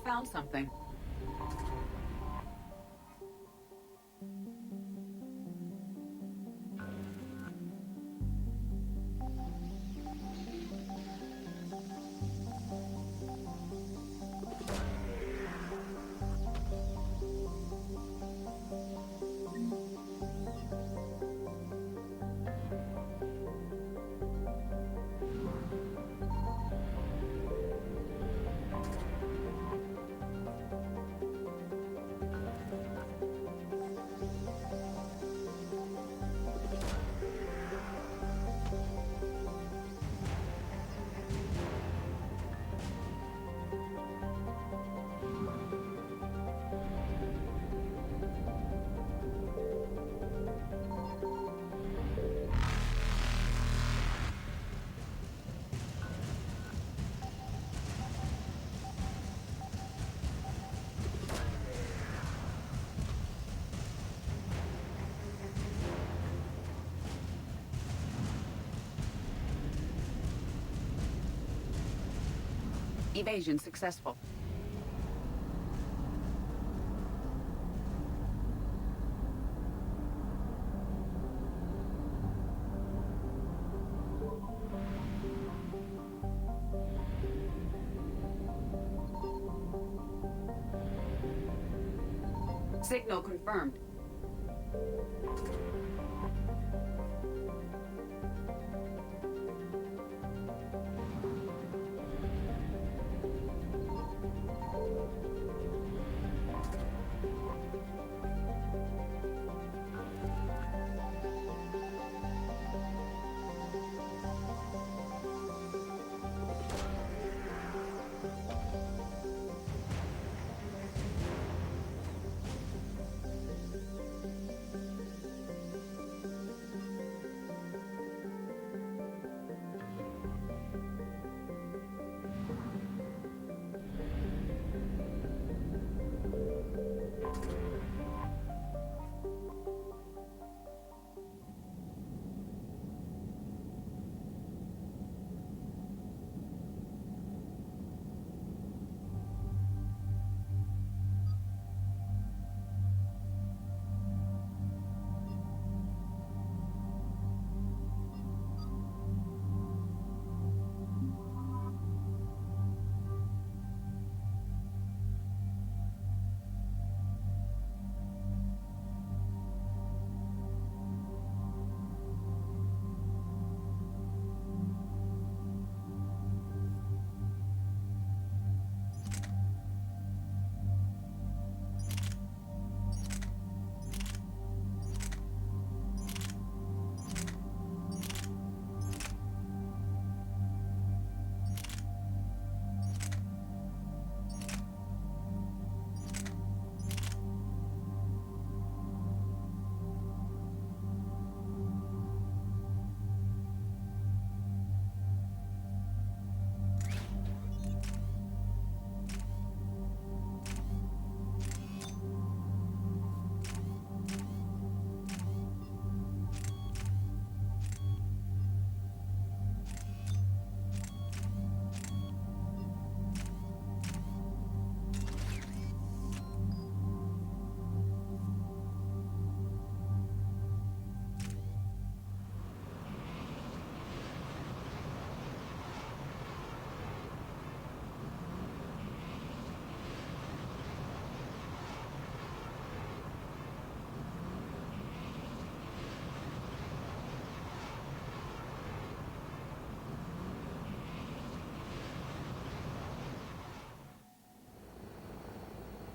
found something. Evasion successful. Signal confirmed.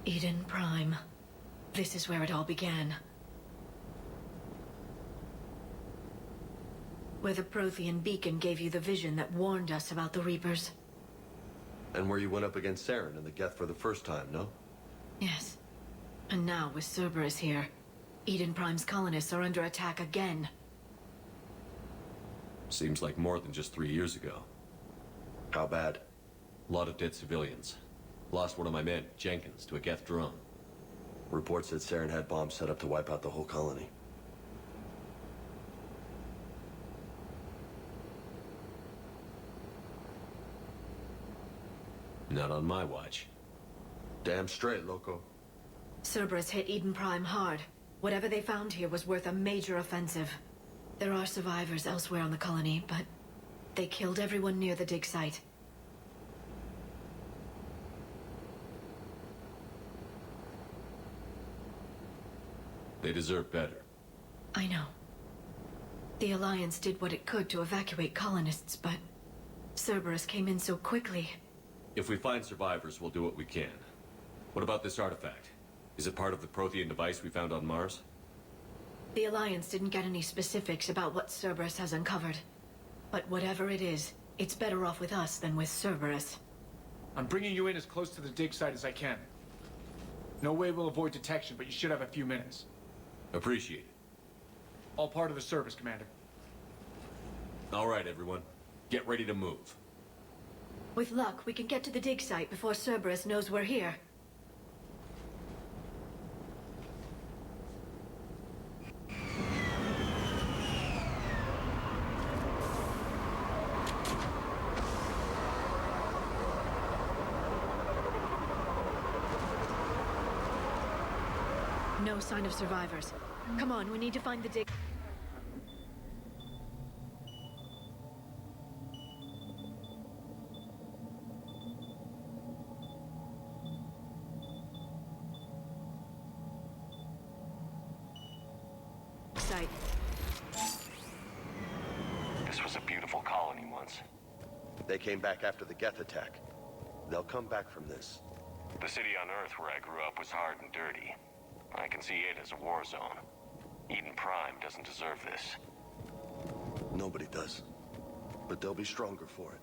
Eden Prime. This is where it all began. Where the Prothean beacon gave you the vision that warned us about the Reapers. And where you went up against Saren and the Geth for the first time, no? Yes. And now, with Cerberus here, Eden Prime's colonists are under attack again. Seems like more than just 3 years ago. How bad? A lot of dead civilians. Lost one of my men, Jenkins, to a Geth drone. Reports said Saren had bombs set up to wipe out the whole colony. Not on my watch. Damn straight, loco. Cerberus hit Eden Prime hard. Whatever they found here was worth a major offensive. There are survivors elsewhere on the colony, but they killed everyone near the dig site. They deserve better. I know. The Alliance did what it could to evacuate colonists, but Cerberus came in so quickly. If we find survivors, we'll do what we can. What about this artifact? Is it part of the Prothean device we found on Mars? The Alliance didn't get any specifics about what Cerberus has uncovered. But whatever it is, it's better off with us than with Cerberus. I'm bringing you in as close to the dig site as I can. No way we'll avoid detection, but you should have a few minutes. Appreciate it. All part of the service, Commander. All right, everyone. Get ready to move. With luck, we can get to the dig site before Cerberus knows we're here. No sign of survivors. Come on, we need to find the dig... site. This was a beautiful colony once. They came back after the Geth attack. They'll come back from this. The city on Earth where I grew up was hard and dirty. I can see it as a war zone. Eden Prime doesn't deserve this. Nobody does. But they'll be stronger for it.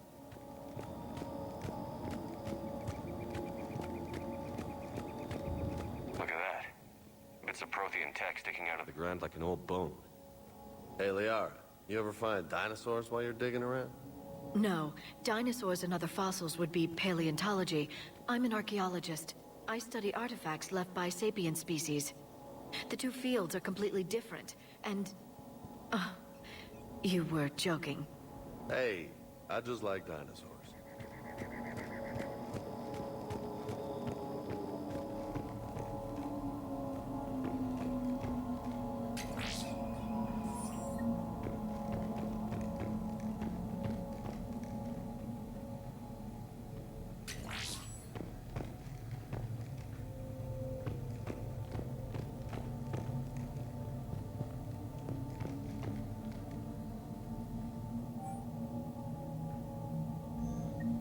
Look at that. Bits of Prothean tech sticking out of The the... ground like an old bone. Hey, Liara, you ever find dinosaurs while you're digging around? No, dinosaurs and other fossils would be paleontology. I'm an archaeologist. I study artifacts left by sapient species. The two fields are completely different, and... you were joking. Hey, I just like dinosaurs.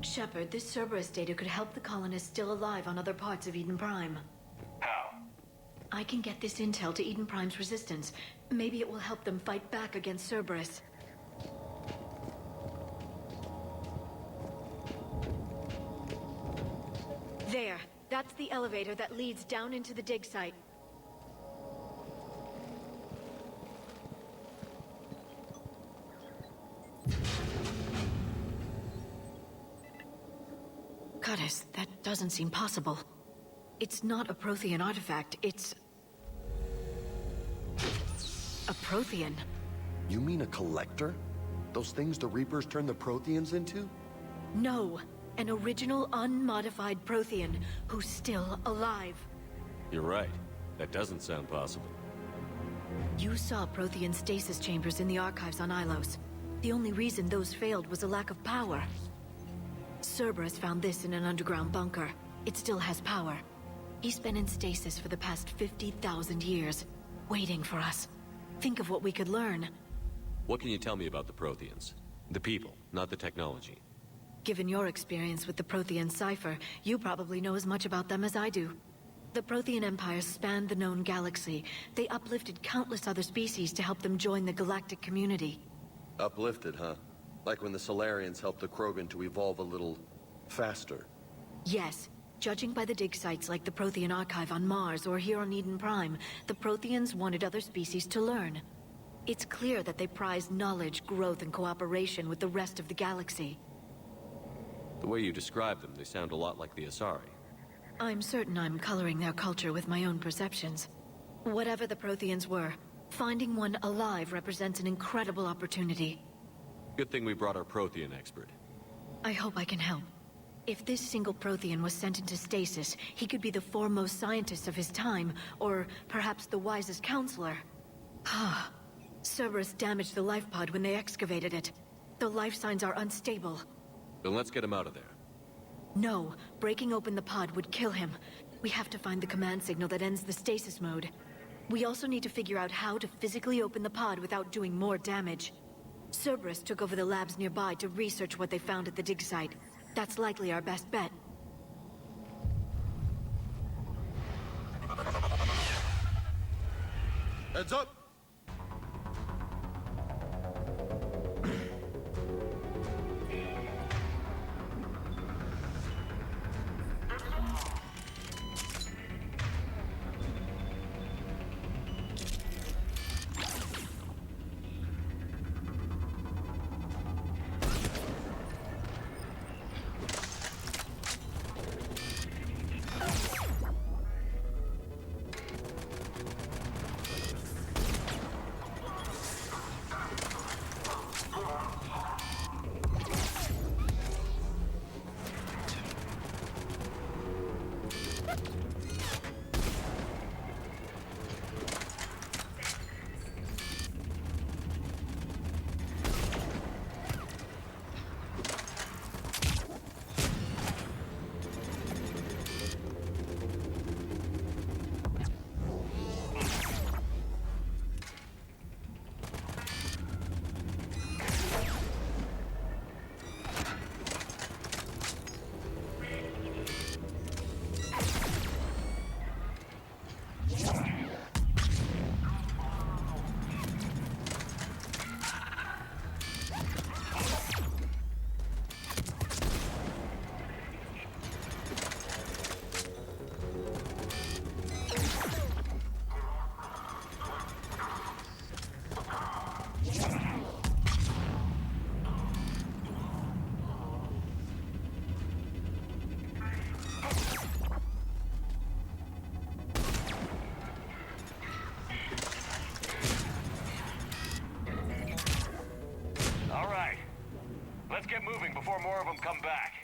Shepard, this Cerberus data could help the colonists still alive on other parts of Eden Prime. How? I can get this intel to Eden Prime's resistance. Maybe it will help them fight back against Cerberus. There. That's the elevator that leads down into the dig site. Goddess, that doesn't seem possible. It's not a Prothean artifact, it's... a Prothean. You mean a collector? Those things the Reapers turn the Protheans into? No, an original unmodified Prothean who's still alive. You're right. That doesn't sound possible. You saw Prothean stasis chambers in the archives on Ilos. The only reason those failed was a lack of power. Cerberus found this in an underground bunker. It still has power. He's been in stasis for the past 50,000 years, waiting for us. Think of what we could learn. What can you tell me about the Protheans? The people, not the technology. Given your experience with the Prothean cipher, you probably know as much about them as I do. The Prothean Empire spanned the known galaxy. They uplifted countless other species to help them join the galactic community. Uplifted, huh? Like when the Solarians helped the Krogan to evolve a little... faster. Yes. Judging by the dig sites like the Prothean Archive on Mars or here on Eden Prime, the Protheans wanted other species to learn. It's clear that they prize knowledge, growth, and cooperation with the rest of the galaxy. The way you describe them, they sound a lot like the Asari. I'm certain I'm coloring their culture with my own perceptions. Whatever the Protheans were, finding one alive represents an incredible opportunity. Good thing we brought our Prothean expert. I hope I can help. If this single Prothean was sent into stasis, he could be the foremost scientist of his time, or perhaps the wisest counselor. Cerberus damaged the life pod when they excavated it. The life signs are unstable. Then let's get him out of there. No, breaking open the pod would kill him. We have to find the command signal that ends the stasis mode. We also need to figure out how to physically open the pod without doing more damage. Cerberus took over the labs nearby to research what they found at the dig site. That's likely our best bet. Heads up! Let's get moving before more of them come back.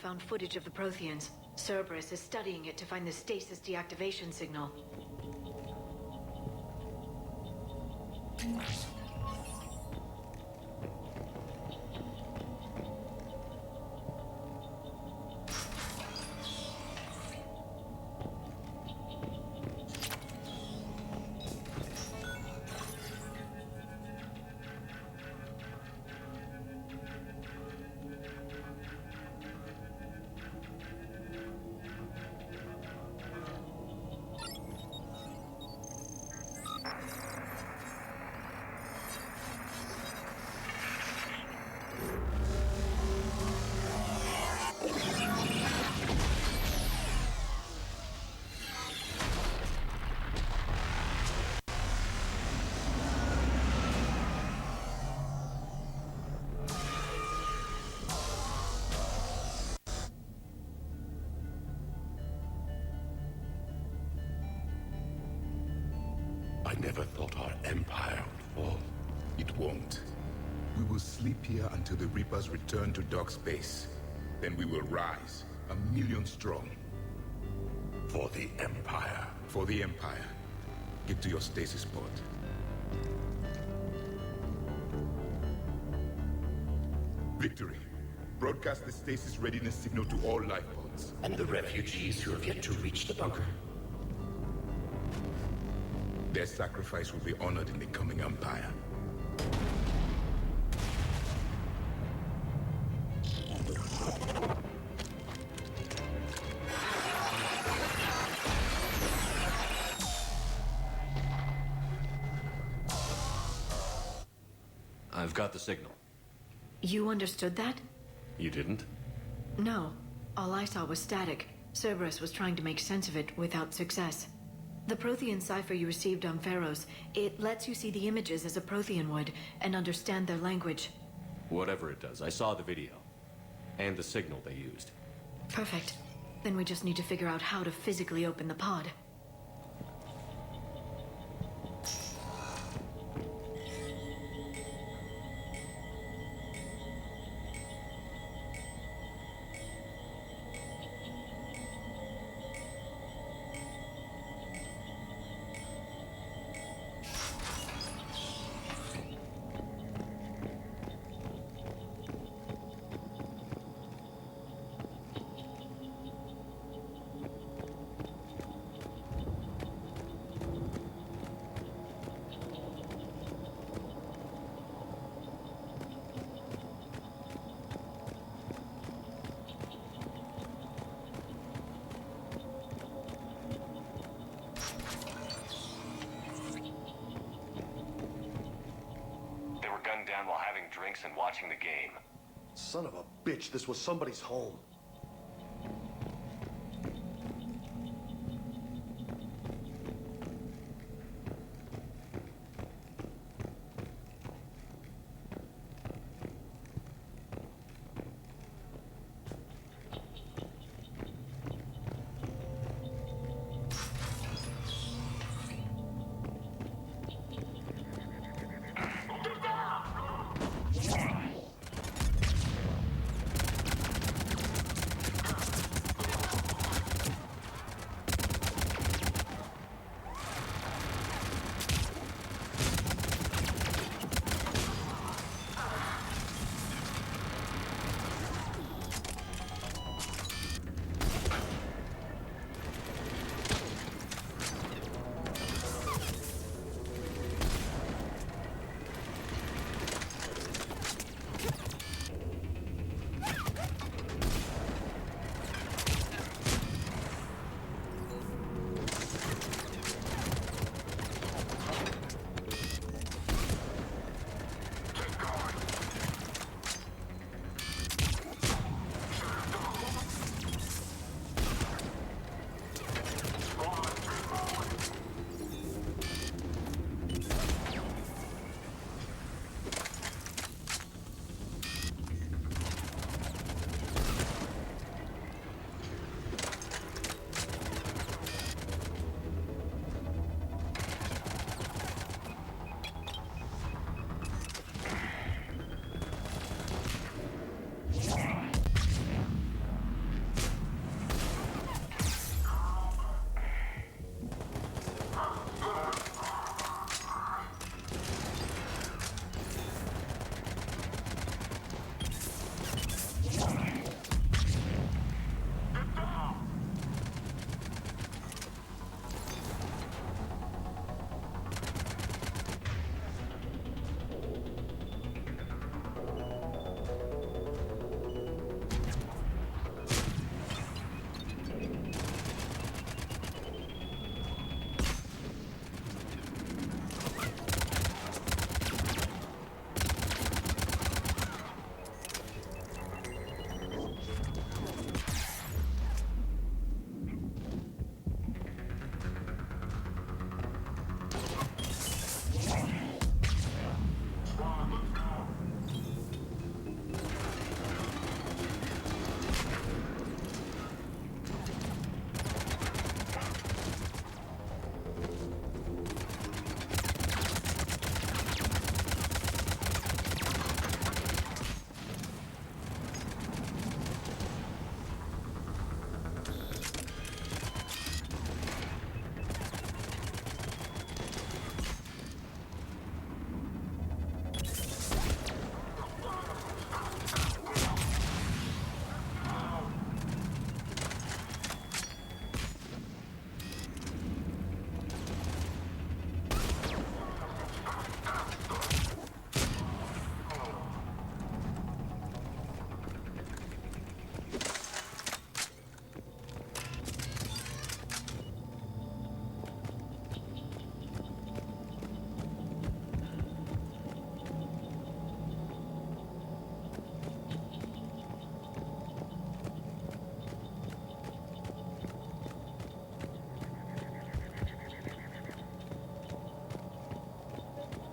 found footage of the Protheans. Cerberus is studying it to find the stasis deactivation signal. I never thought our empire would fall. It won't. We will sleep here until the Reapers return to dark space. Then we will rise, 1,000,000 strong. For the Empire. For the Empire. Get to your stasis pod. Victory. Broadcast the stasis readiness signal to all life pods. And the refugees who have yet to reach the bunker. Their sacrifice will be honored in the coming Empire. I've got the signal. You understood that? You didn't? No. All I saw was static. Cerberus was trying to make sense of it without success. The Prothean cipher you received on Pharaohs, it lets you see the images as a Prothean would and understand their language. Whatever it does, I saw the video. And the signal they used. Perfect. Then we just need to figure out how to physically open the pod. Gunned down while having drinks and watching the game. Son of a bitch, this was somebody's home.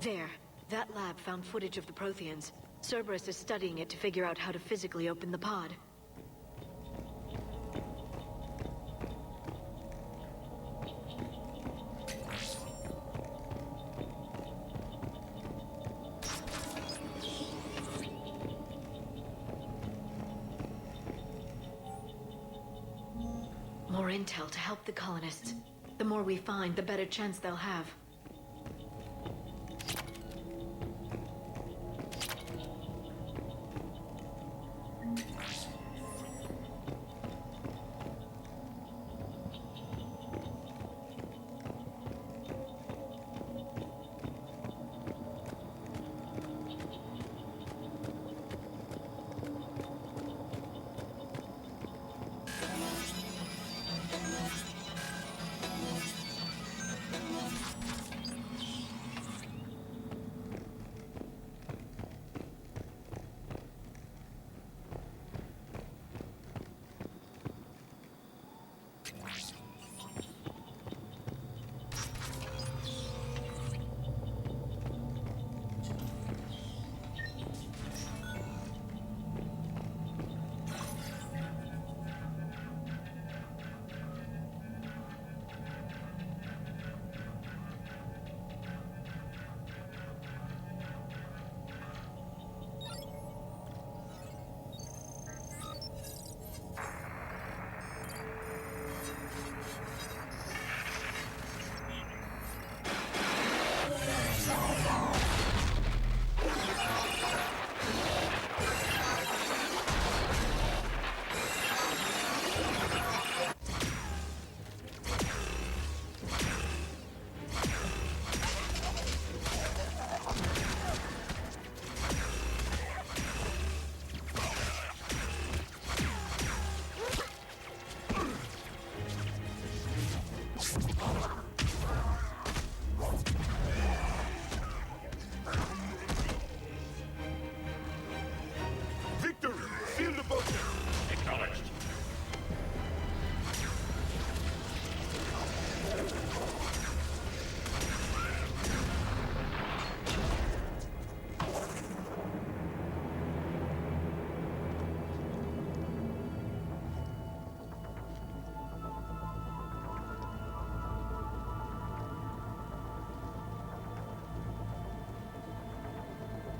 There. That lab found footage of the Protheans. Cerberus is studying it to figure out how to physically open the pod. More intel to help the colonists. The more we find, the better chance they'll have.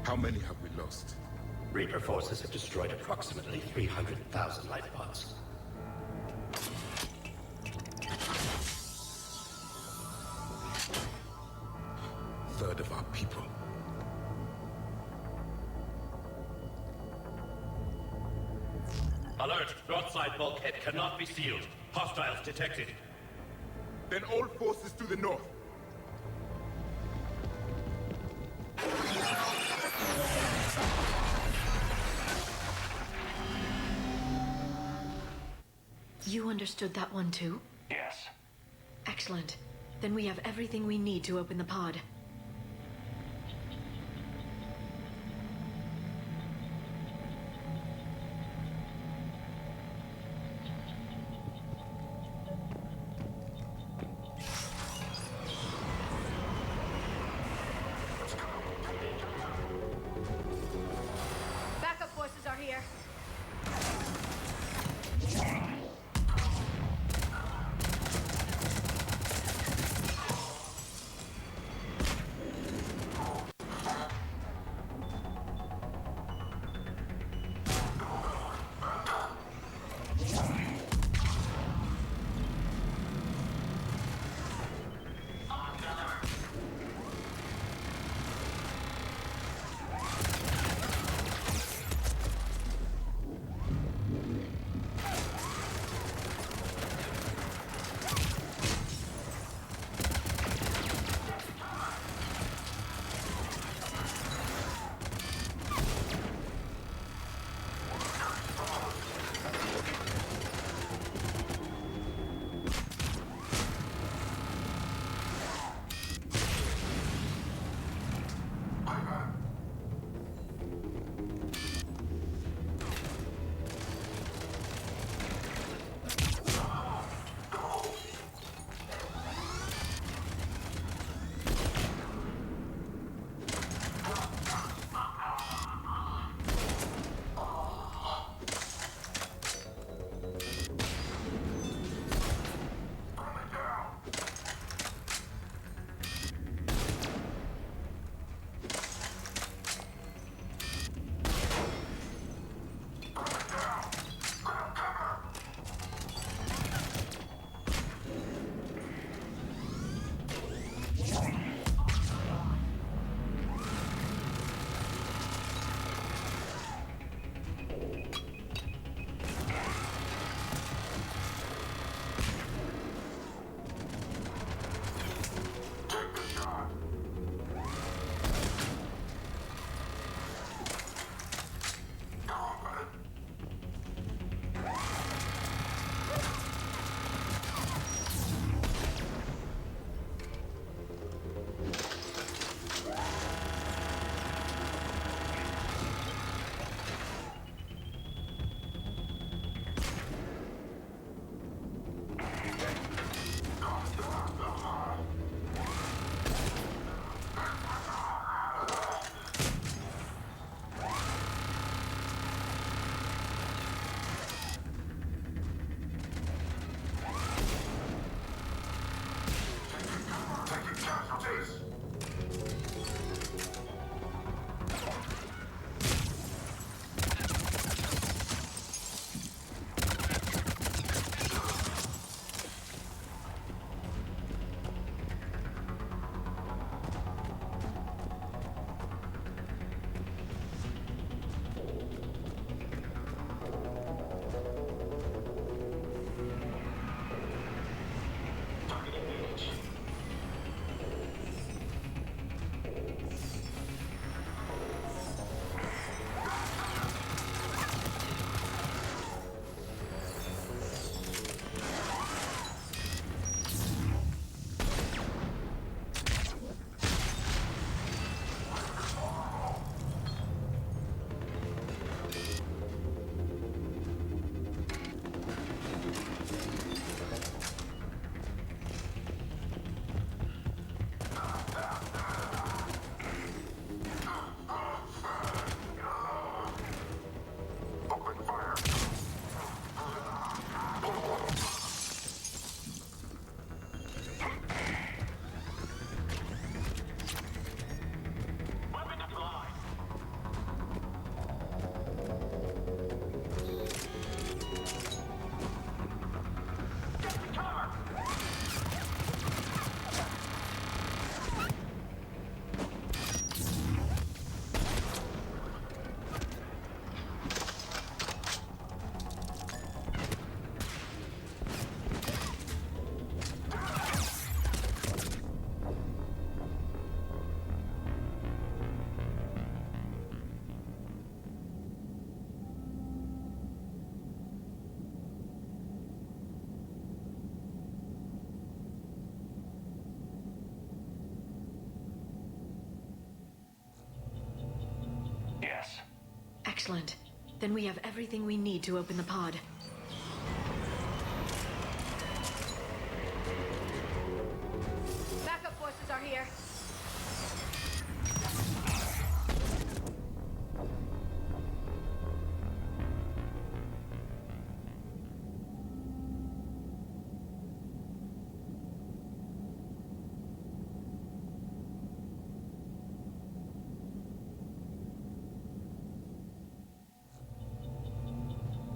How many have we lost? Reaper forces have destroyed approximately 300,000 life pods. Third of our people. Alert! Broadside bulkhead cannot be sealed. Hostiles detected. Then all forces to the north. You understood that one too? Yes. Excellent. Then we have everything we need to open the pod. Backup forces are here. Excellent. Then we have everything we need to open the pod. Backup forces are here.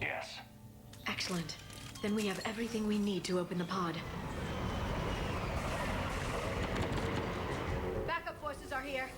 Yes. Excellent. Then we have everything we need to open the pod. Backup forces are here.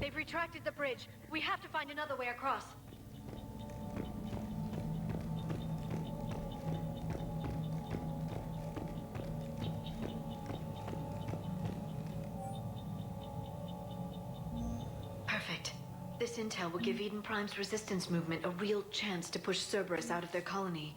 They've retracted the bridge. We have to find another way across. Perfect. This intel will give Eden Prime's resistance movement a real chance to push Cerberus out of their colony.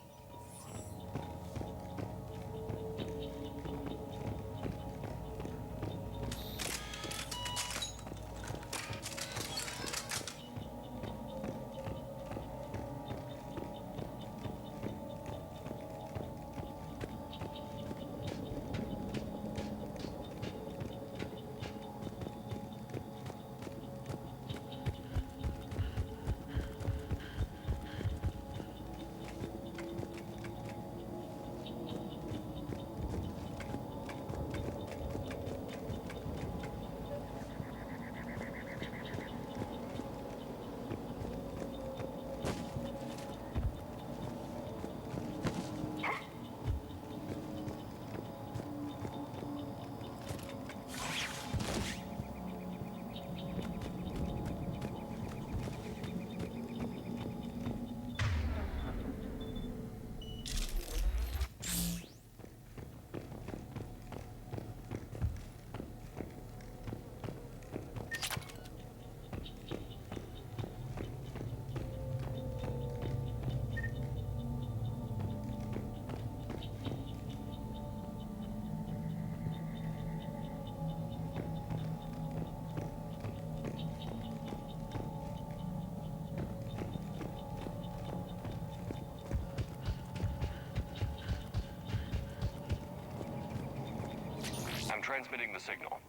I'm transmitting the signal.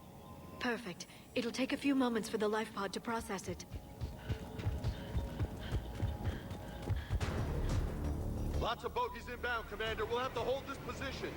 Perfect. It'll take a few moments for the life pod to process it. Lots of bogies inbound, Commander. We'll have to hold this position.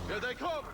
Here they come!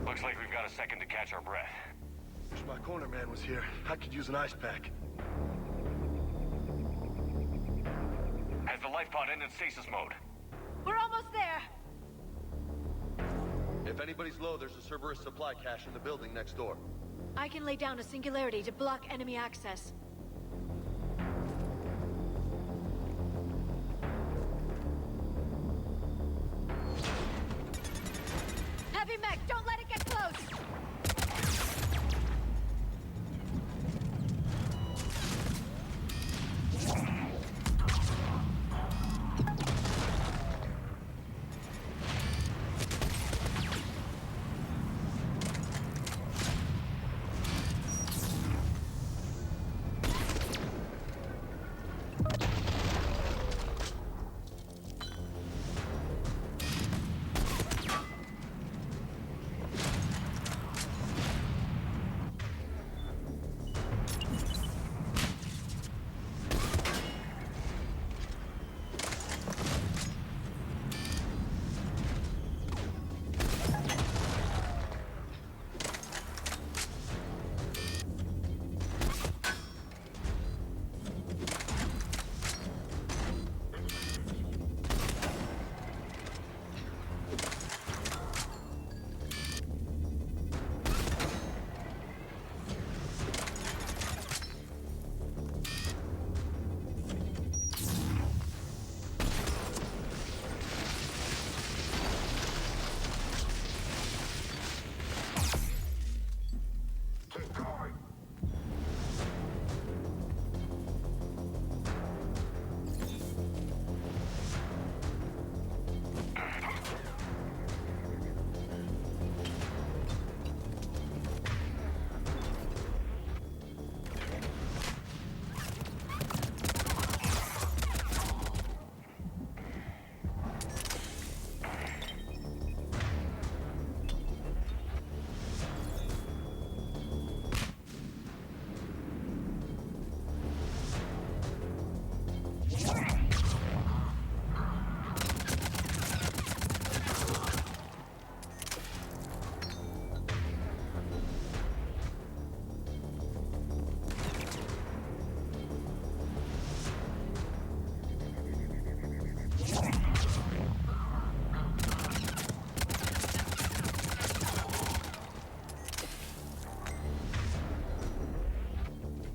Looks like we've got a second to catch our breath. Wish my corner man was here. I could use an ice pack. life pod in stasis mode. We're almost there. If anybody's low, there's a Cerberus supply cache in the building next door. I can lay down a singularity to block enemy access. Heavy mech, don't let it get close!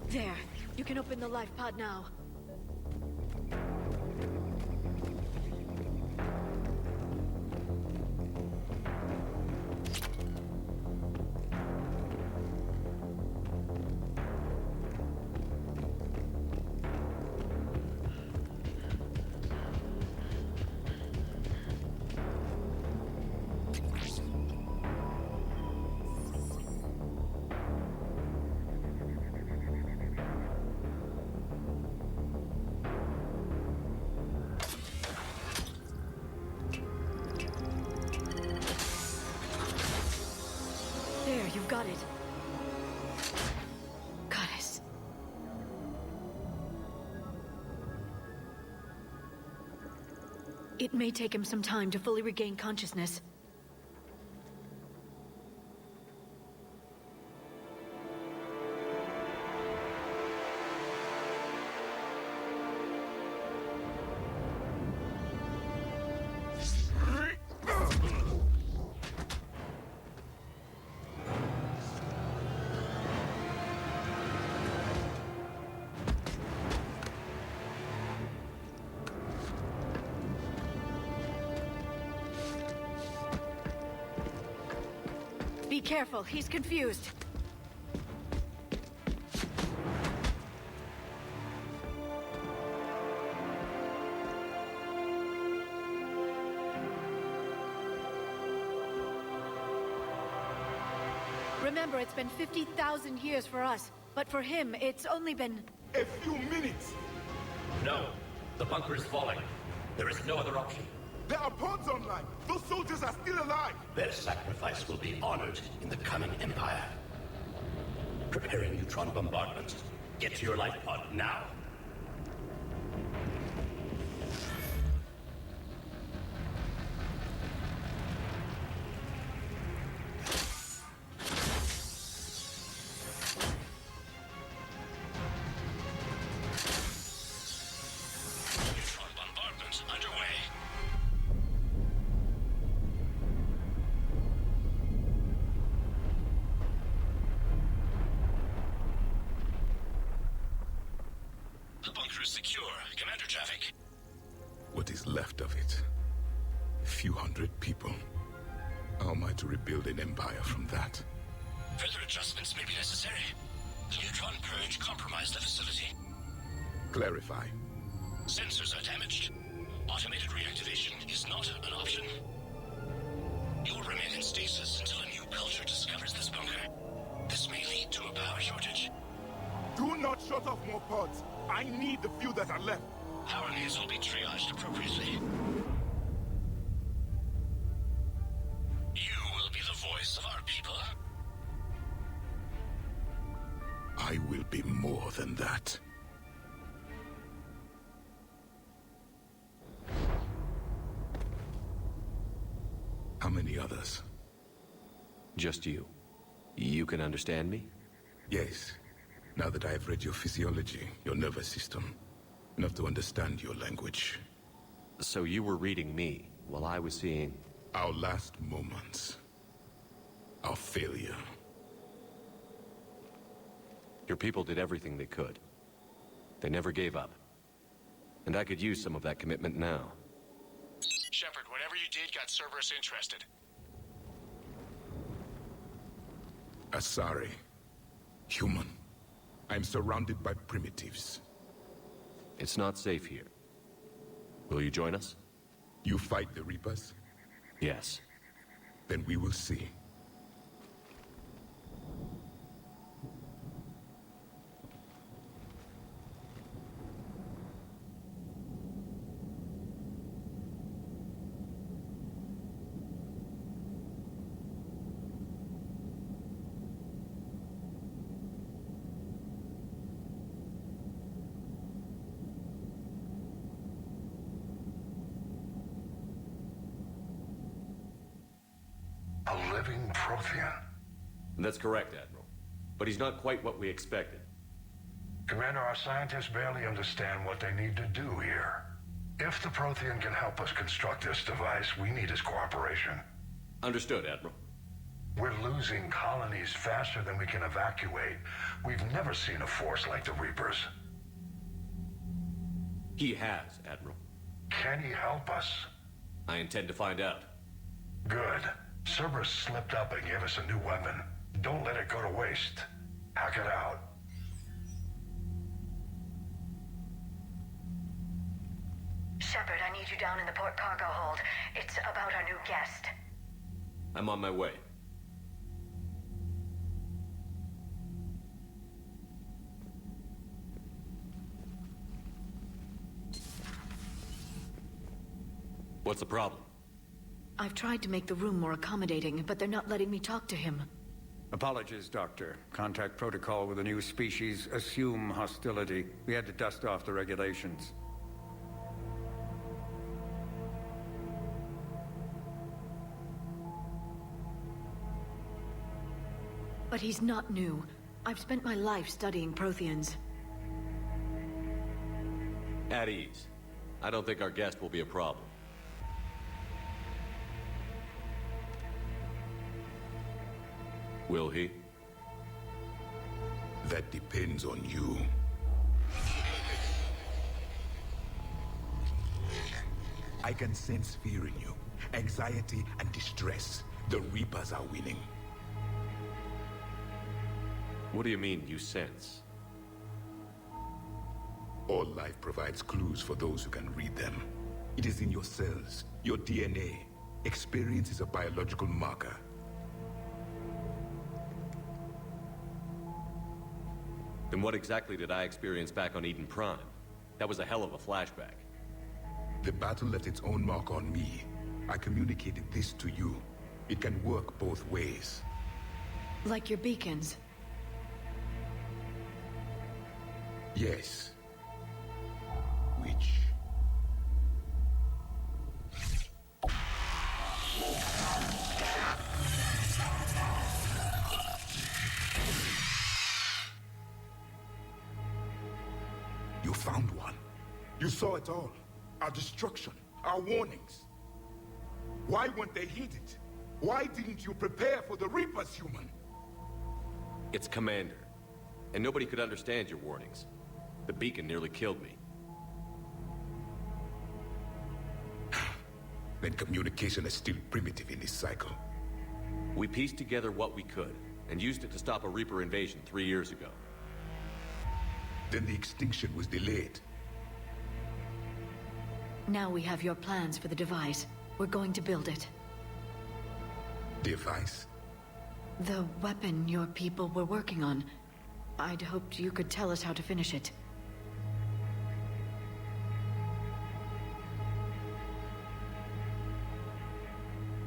There. You can open the life pod now. There, you've got it. Goddess. It may take him some time to fully regain consciousness. Be careful, he's confused. Remember, it's been 50,000 years for us, but for him, it's only been... A few minutes! No. The bunker is falling. There is no other option. There are pods online! Those soldiers are still alive! Their sacrifice will be honored in the coming Empire. Preparing neutron bombardment. Get to your life pod now. Neutron bombardment. secure. Commander traffic. What is left of it? A few hundred people. How am I to rebuild an empire from that? Further adjustments may be necessary. The neutron purge compromised the facility. Clarify. Sensors are damaged. Automated reactivation is not an option. You'll remain in stasis until a new culture discovers this bunker. This may lead to a power shortage. Do not shut off more pods. I need the few that are left. Power needs will be triaged appropriately. You will be the voice of our people. I will be more than that. How many others? Just you. You can understand me? Yes. Now that I have read your physiology, your nervous system, enough to understand your language. So you were reading me, while I was seeing... Our last moments. Our failure. Your people did everything they could. They never gave up. And I could use some of that commitment now. Shepard, whatever you did got Cerberus interested. Asari. Human. I'm surrounded by primitives. It's not safe here. Will you join us? You fight the Reapers? Yes. Then we will see. A living Prothean. That's correct, Admiral. But he's not quite what we expected. Commander, our scientists barely understand what they need to do here. If the Prothean can help us construct this device, we need his cooperation. Understood, Admiral. We're losing colonies faster than we can evacuate. We've never seen a force like the Reapers. He has, Admiral. Can he help us? I intend to find out. Good. Cerberus slipped up and gave us a new weapon. Don't let it go to waste. Hack it out. Shepard, I need you down in the port cargo hold. It's about our new guest. I'm on my way. What's the problem? I've tried to make the room more accommodating, but they're not letting me talk to him. Apologies, Doctor. Contact protocol with a new species. Assume hostility. We had to dust off the regulations. But he's not new. I've spent my life studying Protheans. At ease. I don't think our guest will be a problem. Will he? That depends on you. I can sense fear in you. Anxiety and distress. The Reapers are winning. What do you mean, you sense? All life provides clues for those who can read them. It is in your cells, your DNA. Experience is a biological marker. Then what exactly did I experience back on Eden Prime? That was a hell of a flashback. The battle left its own mark on me. I communicated this to you. It can work both ways. Like your beacons. Yes. Which? You found one. You saw it all. Our destruction, our warnings. Why weren't they heeded? Why didn't you prepare for the Reapers, human? It's Commander. And nobody could understand your warnings. The beacon nearly killed me. then communication is still primitive in this cycle. We pieced together what we could, and used it to stop a Reaper invasion 3 years ago. Then the extinction was delayed. Now we have your plans for the device. We're going to build it. Device? The weapon your people were working on. I'd hoped you could tell us how to finish it.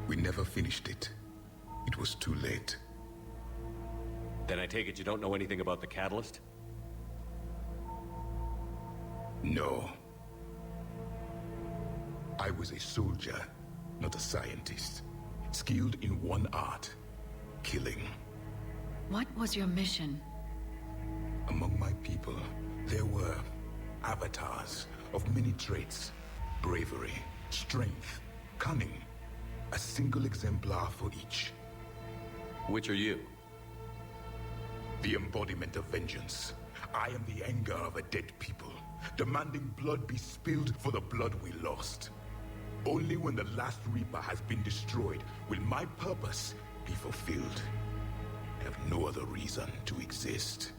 We never finished it. It was too late. Then I take it you don't know anything about the catalyst? No. I was a soldier, not a scientist. Skilled in one art, killing. What was your mission? Among my people, there were avatars of many traits. Bravery, strength, cunning. A single exemplar for each. Which are you? The embodiment of vengeance. I am the anger of a dead people, demanding blood be spilled for the blood we lost. Only when the last Reaper has been destroyed will my purpose be fulfilled. I have no other reason to exist.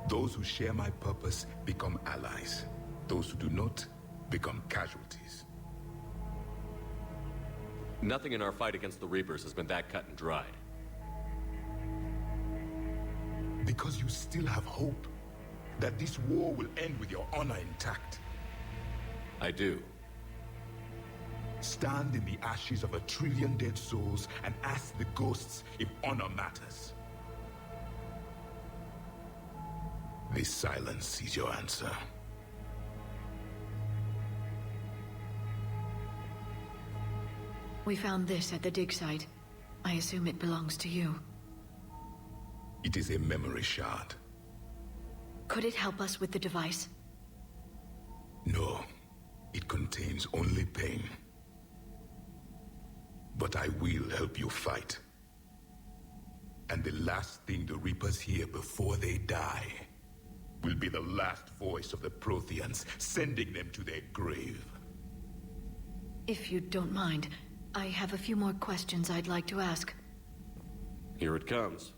Those who share my purpose become allies. Those who do not become casualties. Nothing in our fight against the Reapers has been that cut and dried. Because you still have hope that this war will end with your honor intact. I do. Stand in the ashes of 1 trillion dead souls and ask the ghosts if honor matters. This silence is your answer. We found this at the dig site. I assume it belongs to you. It is a memory shard. Could it help us with the device? No. It contains only pain. But I will help you fight. And the last thing the Reapers hear before they die will be the last voice of the Protheans, sending them to their grave. If you don't mind, I have a few more questions I'd like to ask. Here it comes.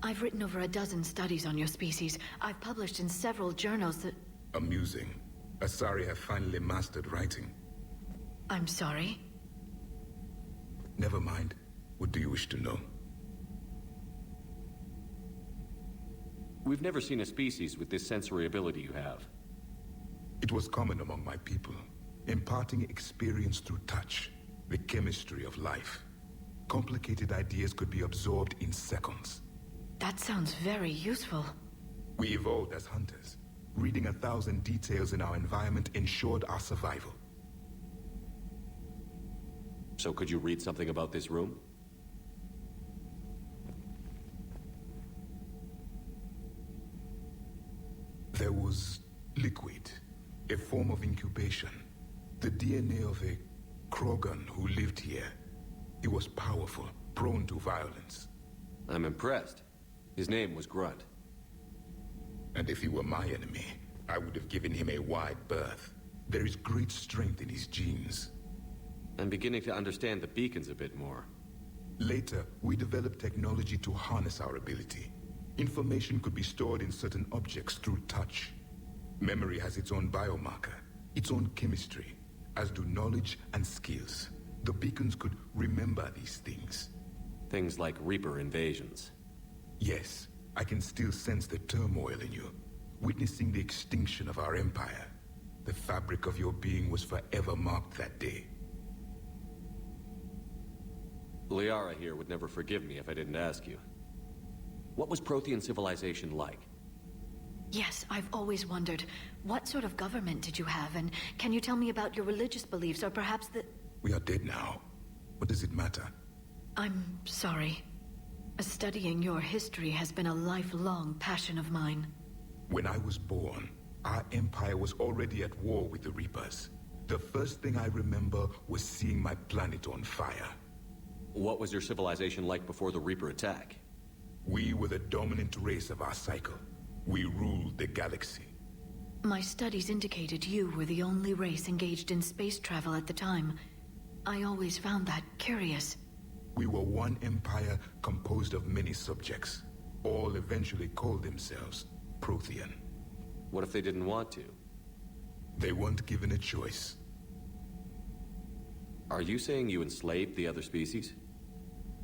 I've written over a dozen studies on your species. I've published in several journals that... Amusing. Asari have finally mastered writing. I'm sorry? Never mind. What do you wish to know? We've never seen a species with this sensory ability you have. It was common among my people, imparting experience through touch, the chemistry of life. Complicated ideas could be absorbed in seconds. That sounds very useful. We evolved as hunters. Reading 1,000 details in our environment ensured our survival. So could you read something about this room? There was liquid, a form of incubation. The DNA of a Krogan who lived here. He was powerful, prone to violence. I'm impressed. His name was Grunt. And if he were my enemy, I would have given him a wide berth. There is great strength in his genes. I'm beginning to understand the beacons a bit more. Later, we developed technology to harness our ability. Information could be stored in certain objects through touch. Memory has its own biomarker, its own chemistry, as do knowledge and skills. The beacons could remember these things. Things like Reaper invasions. Yes, I can still sense the turmoil in you, witnessing the extinction of our empire. The fabric of your being was forever marked that day. Liara here would never forgive me if I didn't ask you. What was Prothean civilization like? Yes, I've always wondered, what sort of government did you have, and can you tell me about your religious beliefs, or perhaps the... We are dead now. What does it matter? I'm sorry. Studying your history has been a lifelong passion of mine. When I was born, our empire was already at war with the Reapers. The first thing I remember was seeing my planet on fire. What was your civilization like before the Reaper attack? We were the dominant race of our cycle. We ruled the galaxy. My studies indicated you were the only race engaged in space travel at the time. I always found that curious. We were one empire composed of many subjects. All eventually called themselves Prothean. What if they didn't want to? They weren't given a choice. Are you saying you enslaved the other species?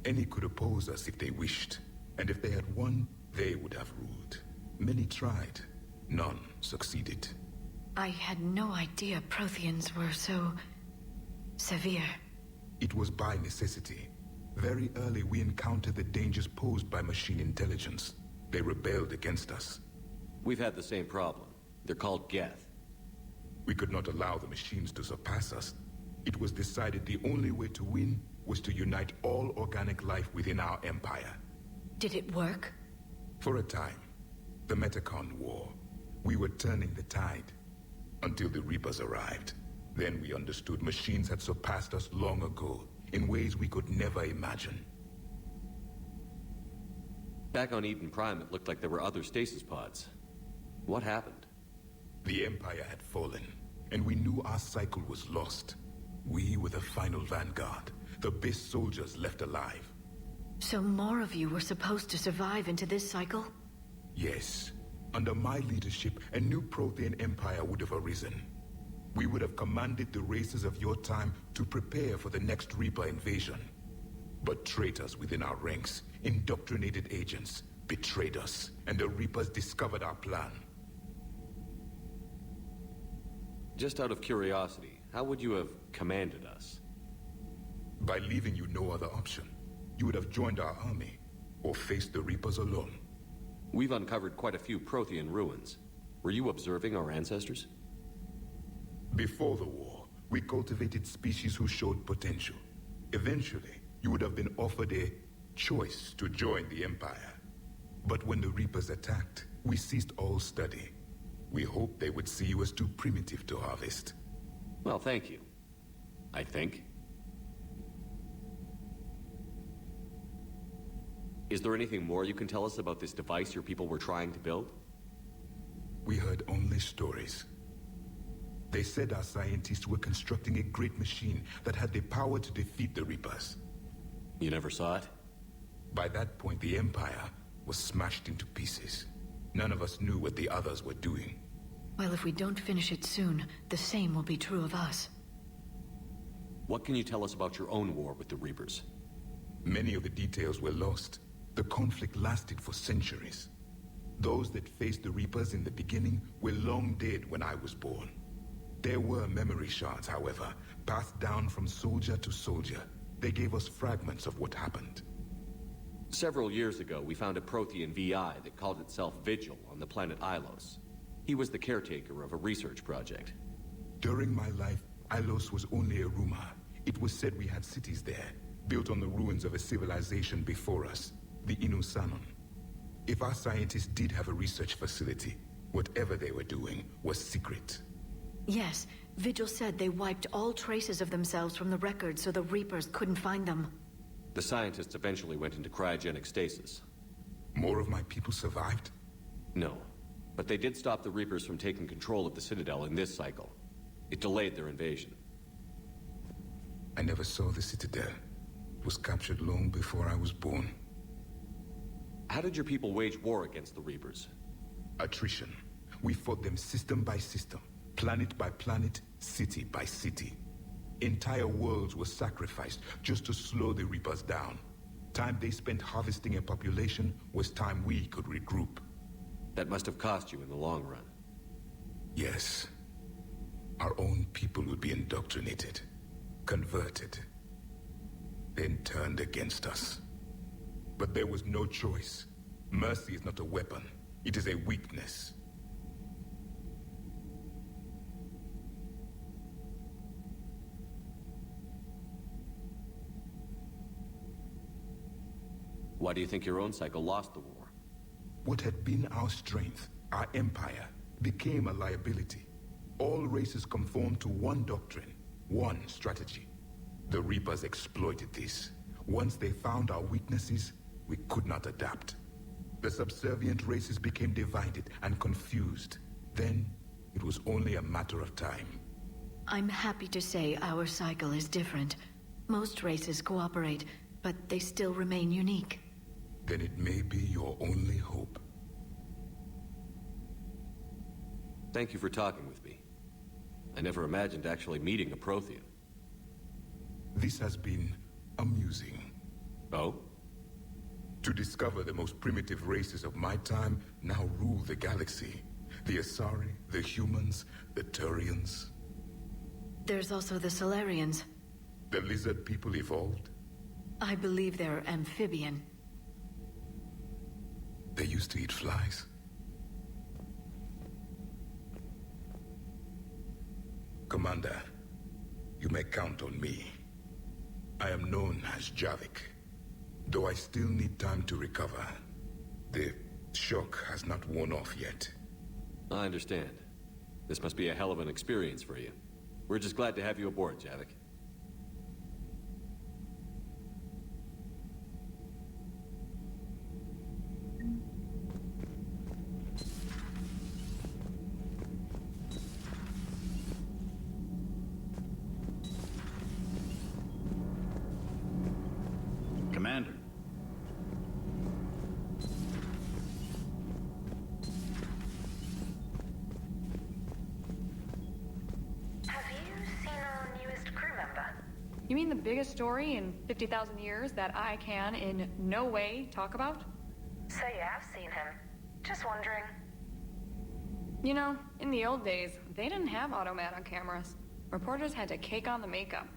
Any could oppose us if they wished. And if they had won, they would have ruled. Many tried. None succeeded. I had no idea Protheans were so... severe. It was by necessity. Very early we encountered the dangers posed by machine intelligence. They rebelled against us. We've had the same problem. They're called Geth. We could not allow the machines to surpass us. It was decided the only way to win was to unite all organic life within our empire. Did it work? For a time. The Metacon War. We were turning the tide. Until the Reapers arrived. Then we understood machines had surpassed us long ago, in ways we could never imagine. Back on Eden Prime, it looked like there were other stasis pods. What happened? The Empire had fallen, and we knew our cycle was lost. We were the final vanguard, the best soldiers left alive. So more of you were supposed to survive into this cycle? Yes. Under my leadership, a new Prothean empire would have arisen. We would have commanded the races of your time to prepare for the next Reaper invasion. But traitors within our ranks, indoctrinated agents, betrayed us, and the Reapers discovered our plan. Just out of curiosity, how would you have commanded us? By leaving you no other option. You would have joined our army, or faced the Reapers alone. We've uncovered quite a few Prothean ruins. Were you observing our ancestors? Before the war, we cultivated species who showed potential. Eventually, you would have been offered a choice to join the Empire. But when the Reapers attacked, we ceased all study. We hoped they would see you as too primitive to harvest. Well, thank you. I think. Is there anything more you can tell us about this device your people were trying to build? We heard only stories. They said our scientists were constructing a great machine that had the power to defeat the Reapers. You never saw it? By that point, the Empire was smashed into pieces. None of us knew what the others were doing. Well, if we don't finish it soon, the same will be true of us. What can you tell us about your own war with the Reapers? Many of the details were lost. The conflict lasted for centuries. Those that faced the Reapers in the beginning were long dead when I was born. There were memory shards, however, passed down from soldier to soldier. They gave us fragments of what happened. Several years ago, we found a Prothean VI that called itself Vigil on the planet Ilos. He was the caretaker of a research project. During my life, Ilos was only a rumor. It was said we had cities there, built on the ruins of a civilization before us, the Inusanon. If our scientists did have a research facility, whatever they were doing was secret. Yes, Vigil said they wiped all traces of themselves from the records so the Reapers couldn't find them. The scientists eventually went into cryogenic stasis. More of my people survived? No, but they did stop the Reapers from taking control of the Citadel in this cycle. It delayed their invasion. I never saw the Citadel. It was captured long before I was born. How did your people wage war against the Reapers? Attrition. We fought them system by system, planet by planet, city by city. Entire worlds were sacrificed just to slow the Reapers down. Time they spent harvesting a population was time we could regroup. That must have cost you in the long run. Yes. Our own people would be indoctrinated, converted, then turned against us. But there was no choice. Mercy is not a weapon. It is a weakness. Why do you think your own cycle lost the war? What had been our strength, our empire, became a liability. All races conformed to one doctrine, one strategy. The Reapers exploited this. Once they found our weaknesses, we could not adapt. The subservient races became divided and confused. Then, it was only a matter of time. I'm happy to say our cycle is different. Most races cooperate, but they still remain unique. Then it may be your only hope. Thank you for talking with me. I never imagined actually meeting a Prothean. This has been amusing. Oh? To discover the most primitive races of my time now rule the galaxy. The Asari, the humans, the Turians. There's also the Solarians. The lizard people evolved? I believe they're amphibian. They used to eat flies. Commander, you may count on me. I am known as Javik, though I still need time to recover. The shock has not worn off yet. I understand. This must be a hell of an experience for you. We're just glad to have you aboard, Javik. Commander. Have you seen our newest crew member? You mean the biggest story in 50,000 years that I can in no way talk about? So you have seen him. Just wondering. You know, in the old days, they didn't have automatic cameras. Reporters had to cake on the makeup.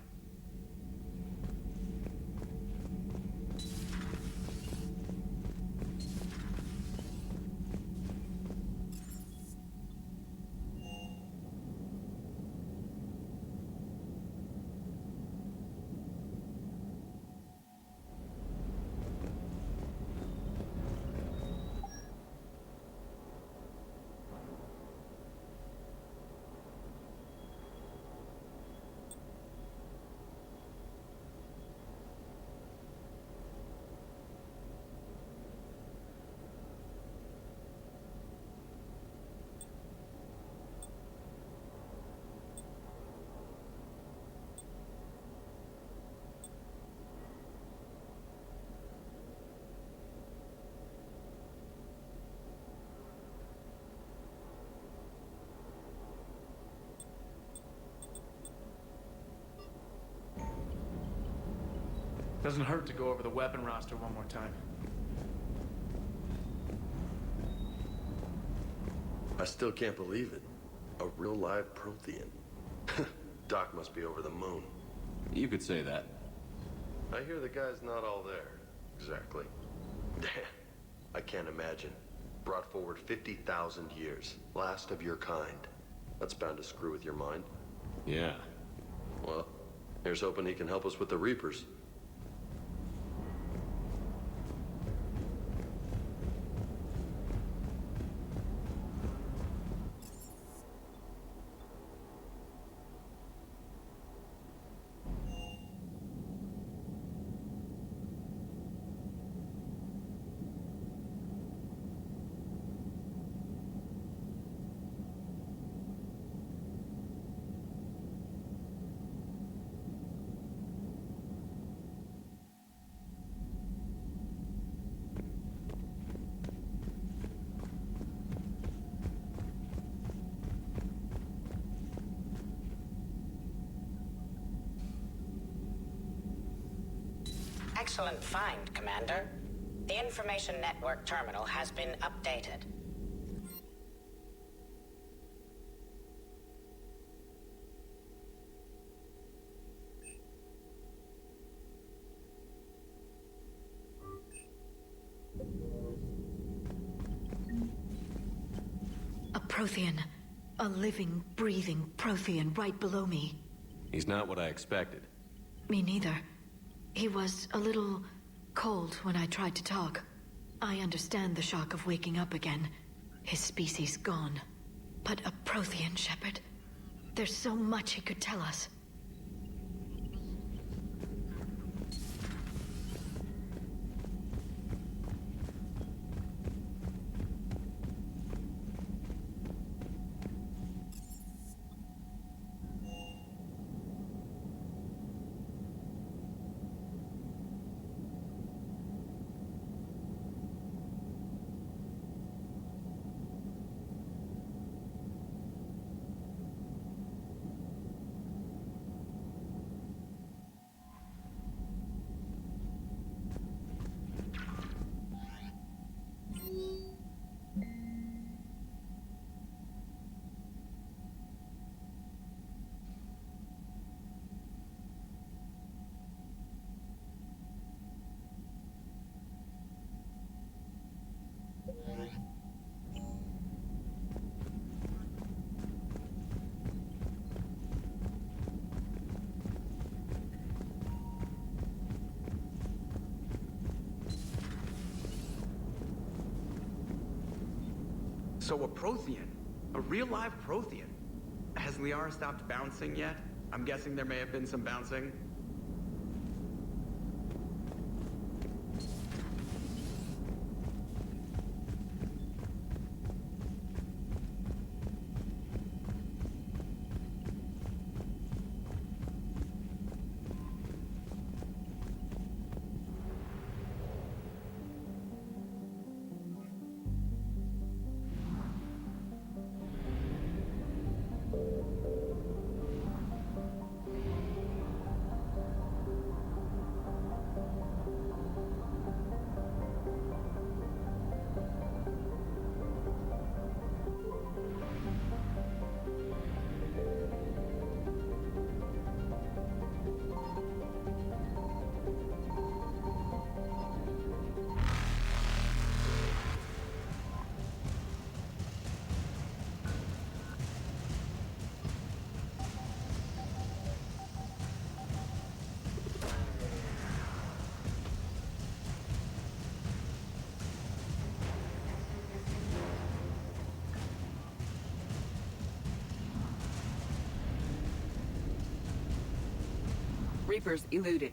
Doesn't hurt to go over the weapon roster one more time. I still can't believe it. A real live Prothean. Doc must be over the moon. You could say that. I hear the guy's not all there. Exactly. Damn. I can't imagine. Brought forward 50,000 years. Last of your kind. That's bound to screw with your mind. Yeah. Well, here's hoping he can help us with the Reapers. Excellent find, Commander. The information network terminal has been updated. A Prothean. A living, breathing Prothean right below me. He's not what I expected. Me neither. He was a little cold when I tried to talk. I understand the shock of waking up again. His species gone. But a Prothean, Shepard. There's so much he could tell us. So a Prothean. A real live Prothean. Has Liara stopped bouncing yet? I'm guessing there may have been some bouncing. Reapers eluded.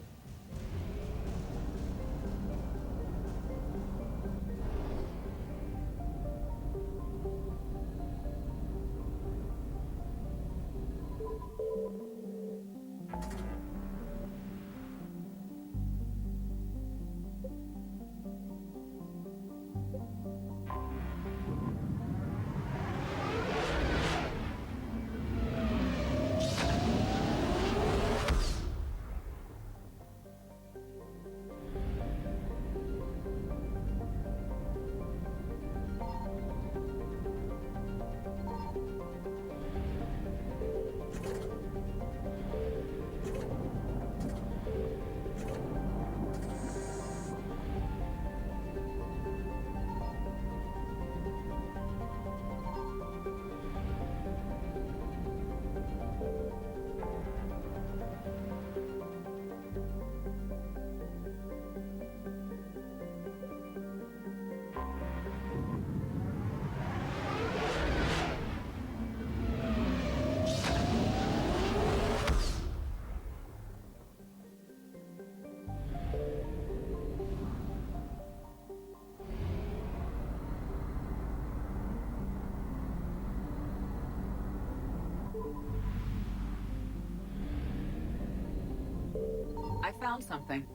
I found something.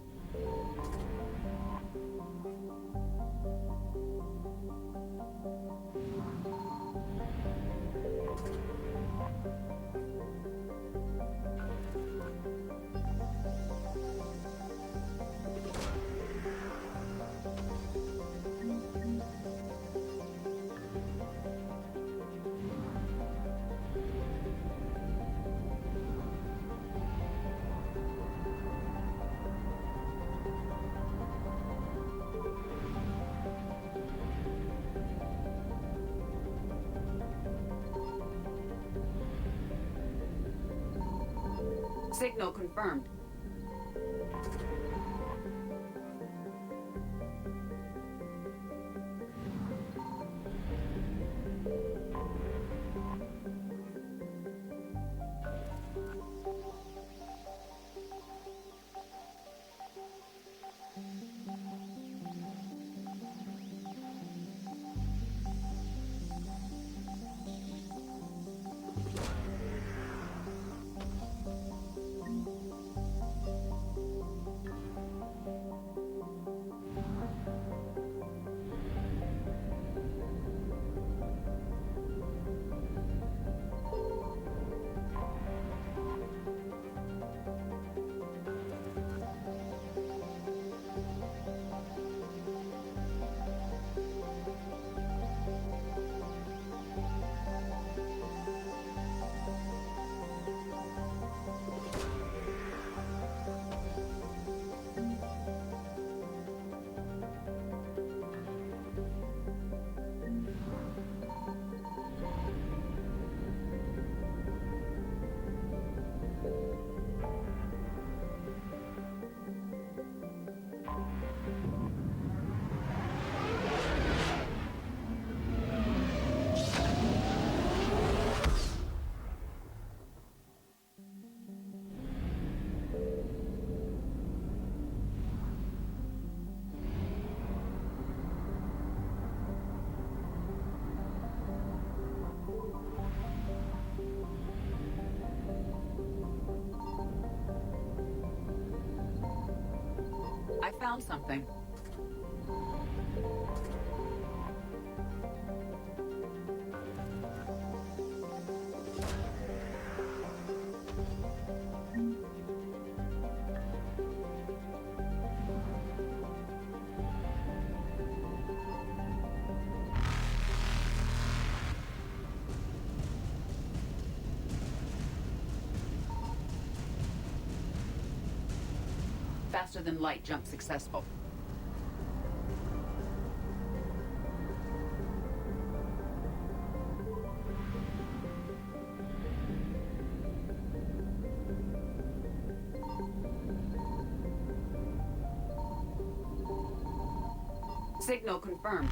Signal confirmed. found something. Faster than light jump successful. Signal confirmed.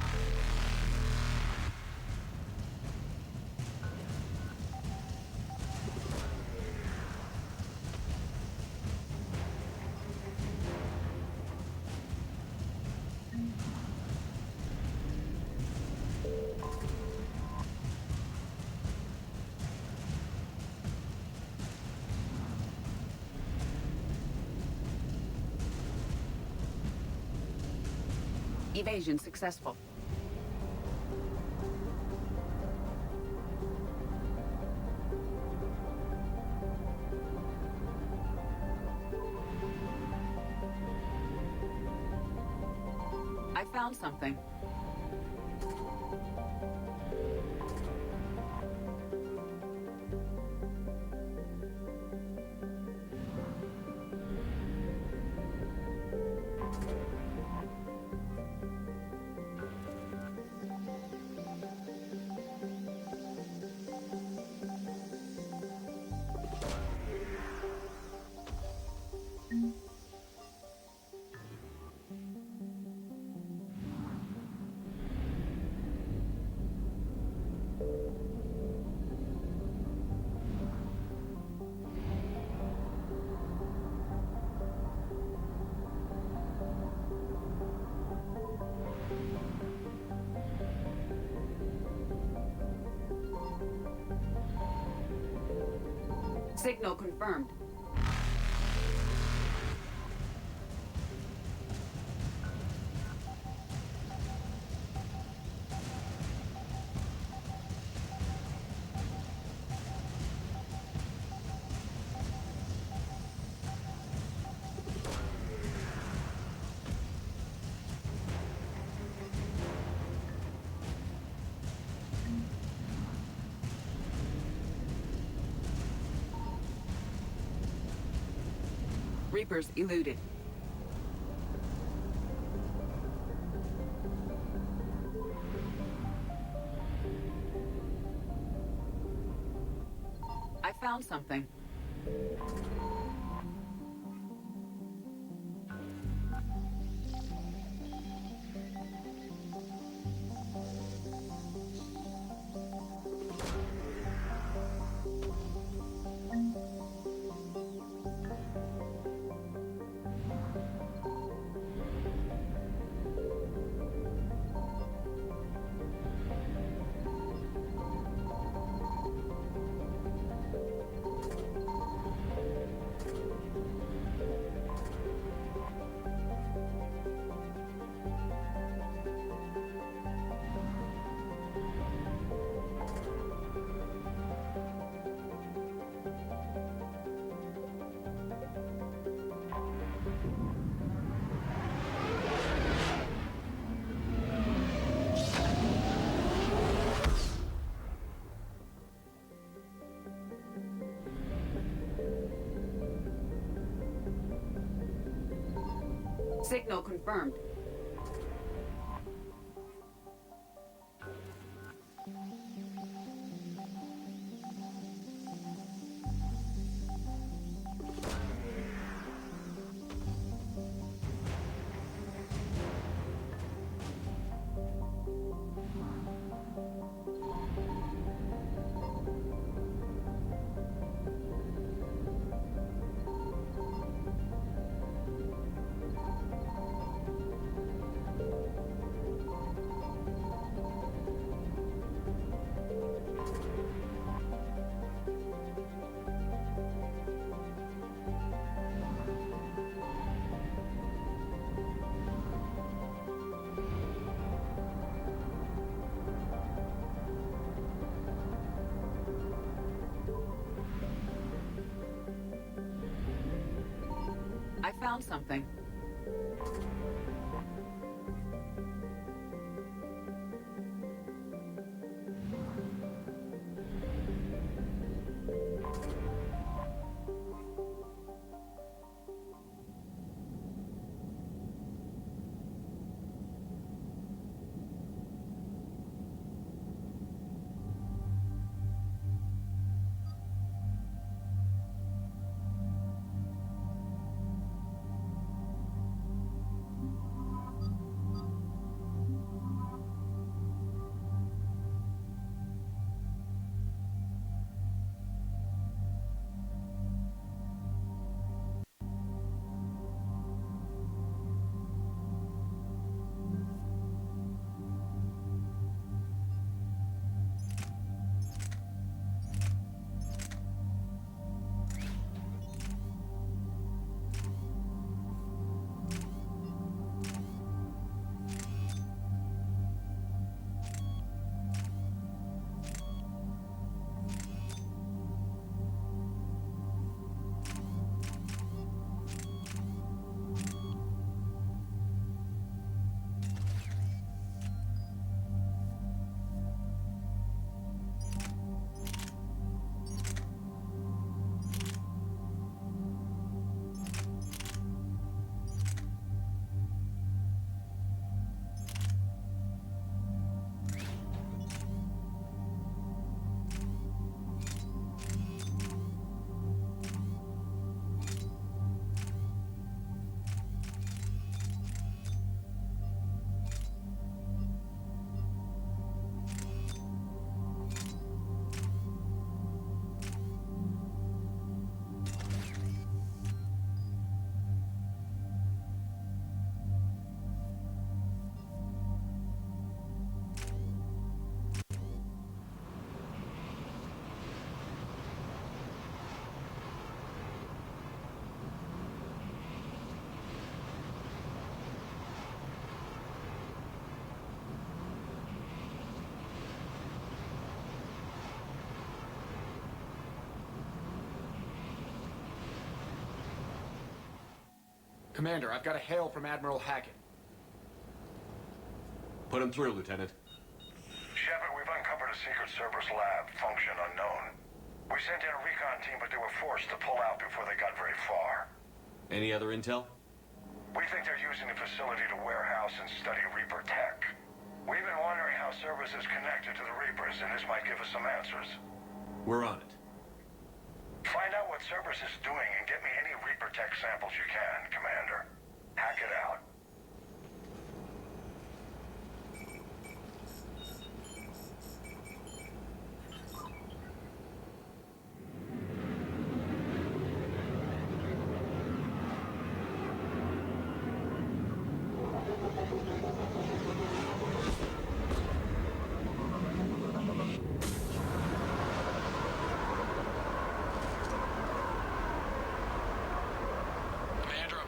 Evasion successful. I found something. Signal confirmed. Reapers eluded. I found something. Signal confirmed. found something. Commander, I've got a hail from Admiral Hackett. Put him through, Lieutenant. Shepard, we've uncovered a Secret Service lab, function unknown. We sent in a recon team, but they were forced to pull out before they got very far. Any other intel? We think they're using the facility to warehouse and study Reaper tech. We've been wondering how Cerberus is connected to the Reapers, and this might give us some answers. We're on it. Find out what Cerberus is doing and get me any Reaper tech samples you can, Commander. Hack it out.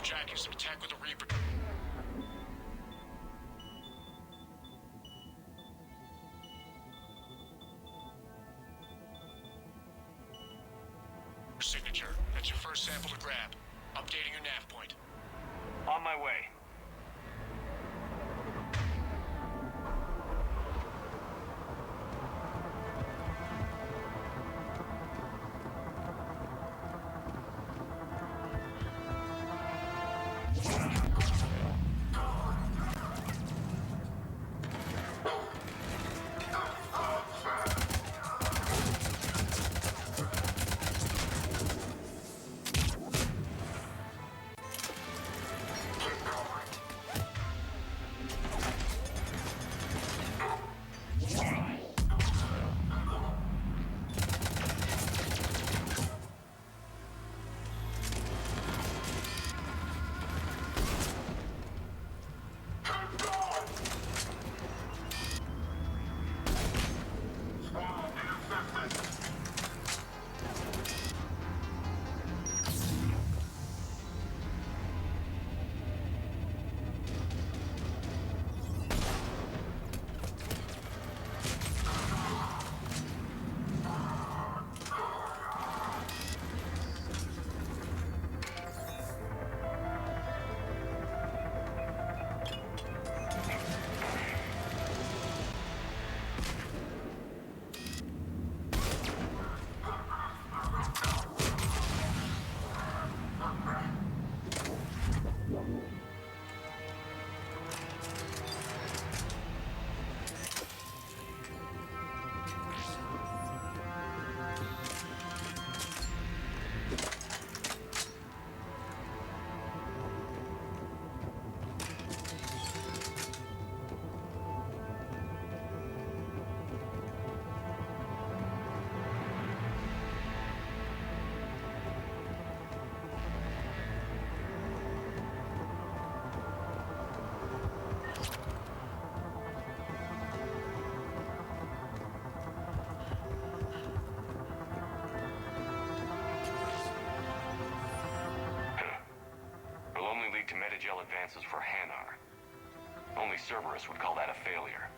Jacking some tech with a Reaper. Signature. That's your first sample to grab. Updating your nav point. On my way. antigel advances for Hanar. Only Cerberus would call that a failure.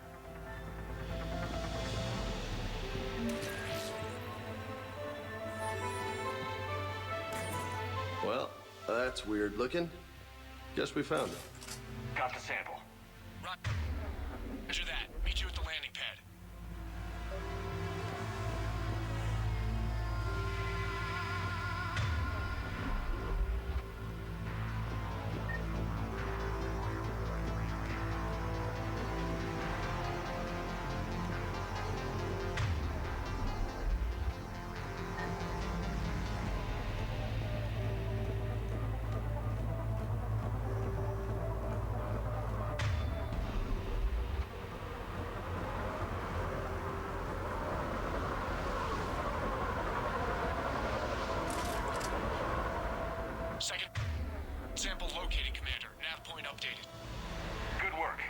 Well, that's weird looking. Guess we found it. Got the sample. Roger that. Meet you at the landing pad. Second sample located, Commander. Nav point updated. Good work.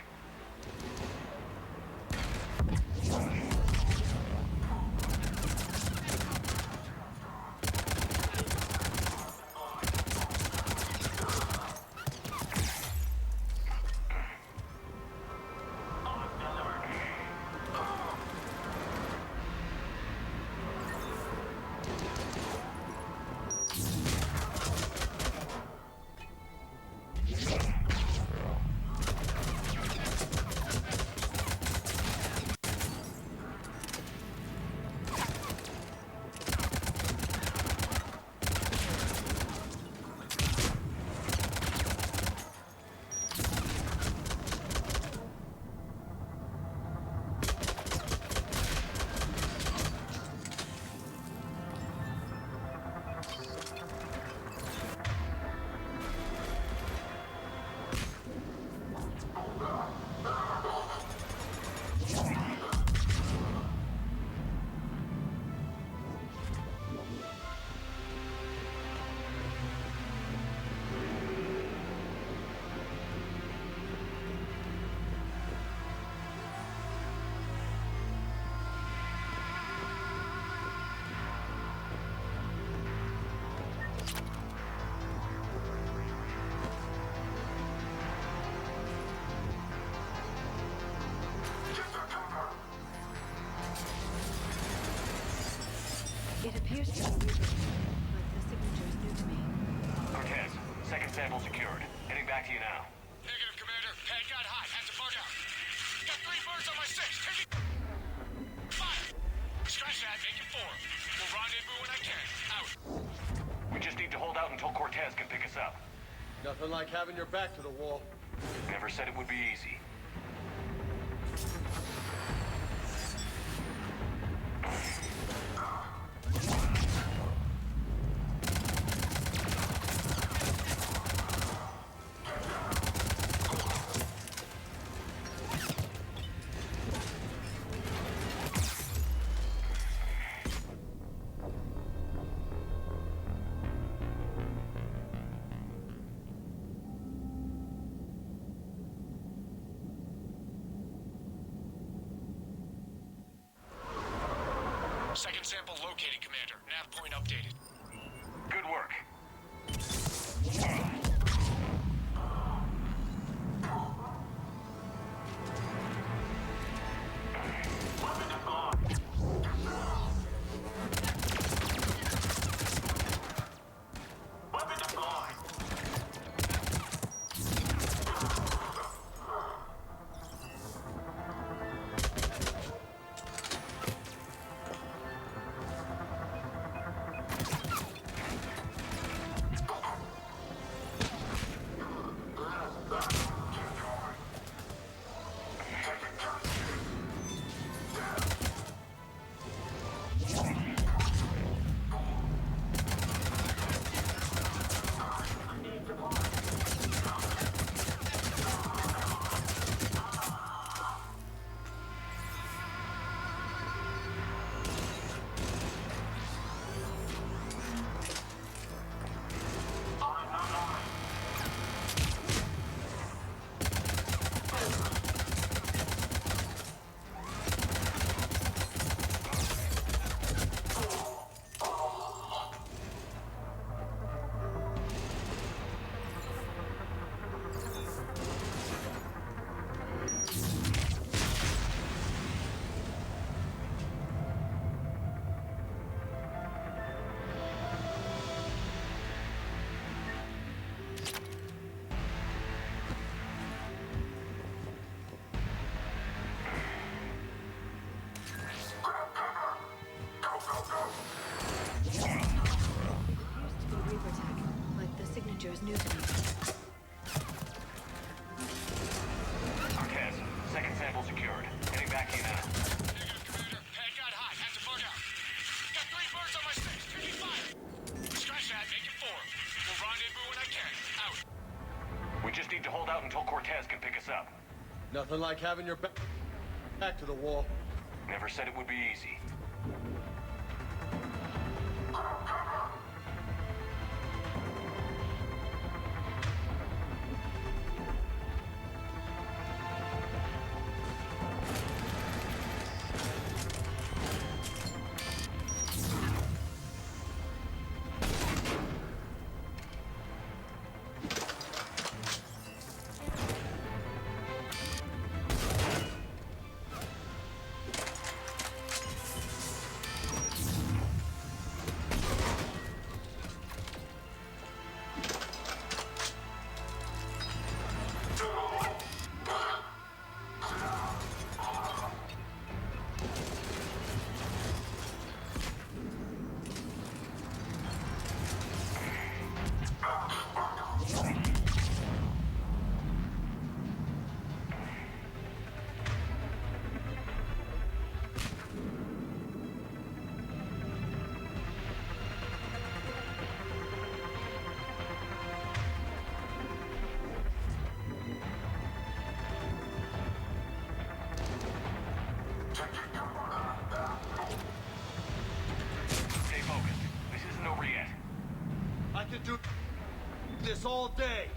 It appears to be moving, but the signature is new to me. Cortez, second sample secured. Heading back to you now. Negative, Commander. Pad got hot. Had to bug out. Got 3 birds on my 6. Taking fire. Scratch that. Make it 4. We'll rendezvous when I can. Out. We just need to hold out until Cortez can pick us up. Nothing like having your back to the wall. Never said it would be easy. Second sample located, Commander. Nav point updated. Good work. with you now. Negative, Commander. Pad got hot. Have to bug out. Got 3 birds on my six. Taking fire. Scratch that. Make it 4. We'll rendezvous when I can. Out. We just need to hold out until Cortez can pick us up. Nothing like having your back to the wall. Never said it would be easy. Stay focused. This isn't over yet. I can do this all day.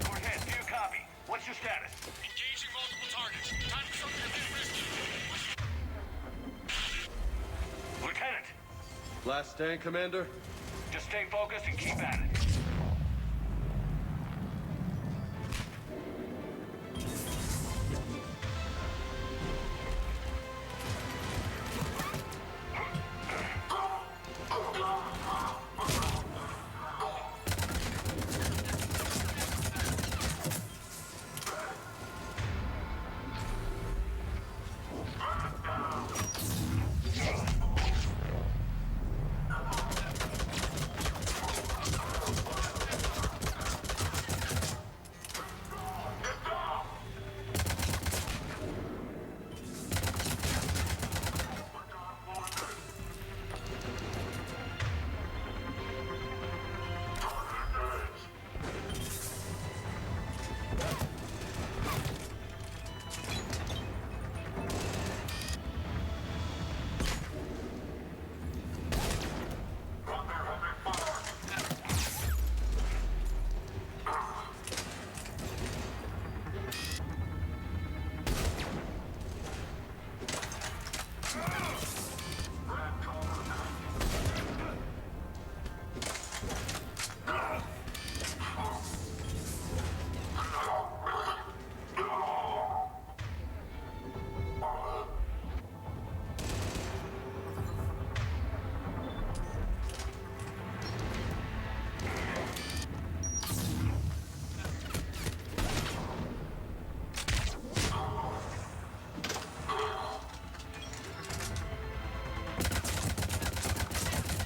Cortez, do you copy? What's your status? Engaging multiple targets. Time for something a bit risky. Lieutenant, Last stand, Commander? just stay focused and keep at it.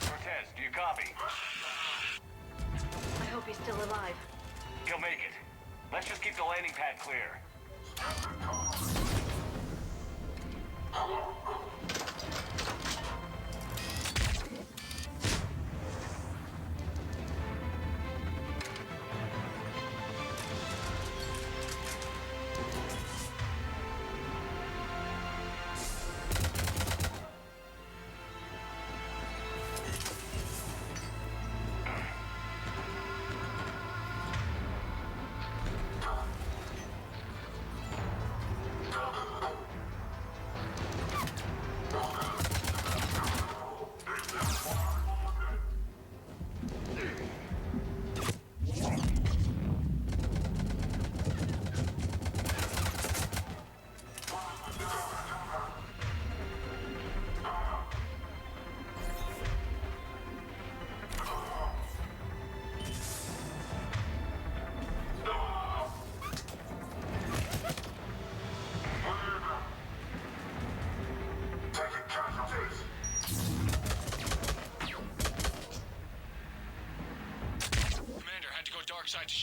Cortez, do you copy? I hope he's still alive. He'll make it. Let's just keep the landing pad clear.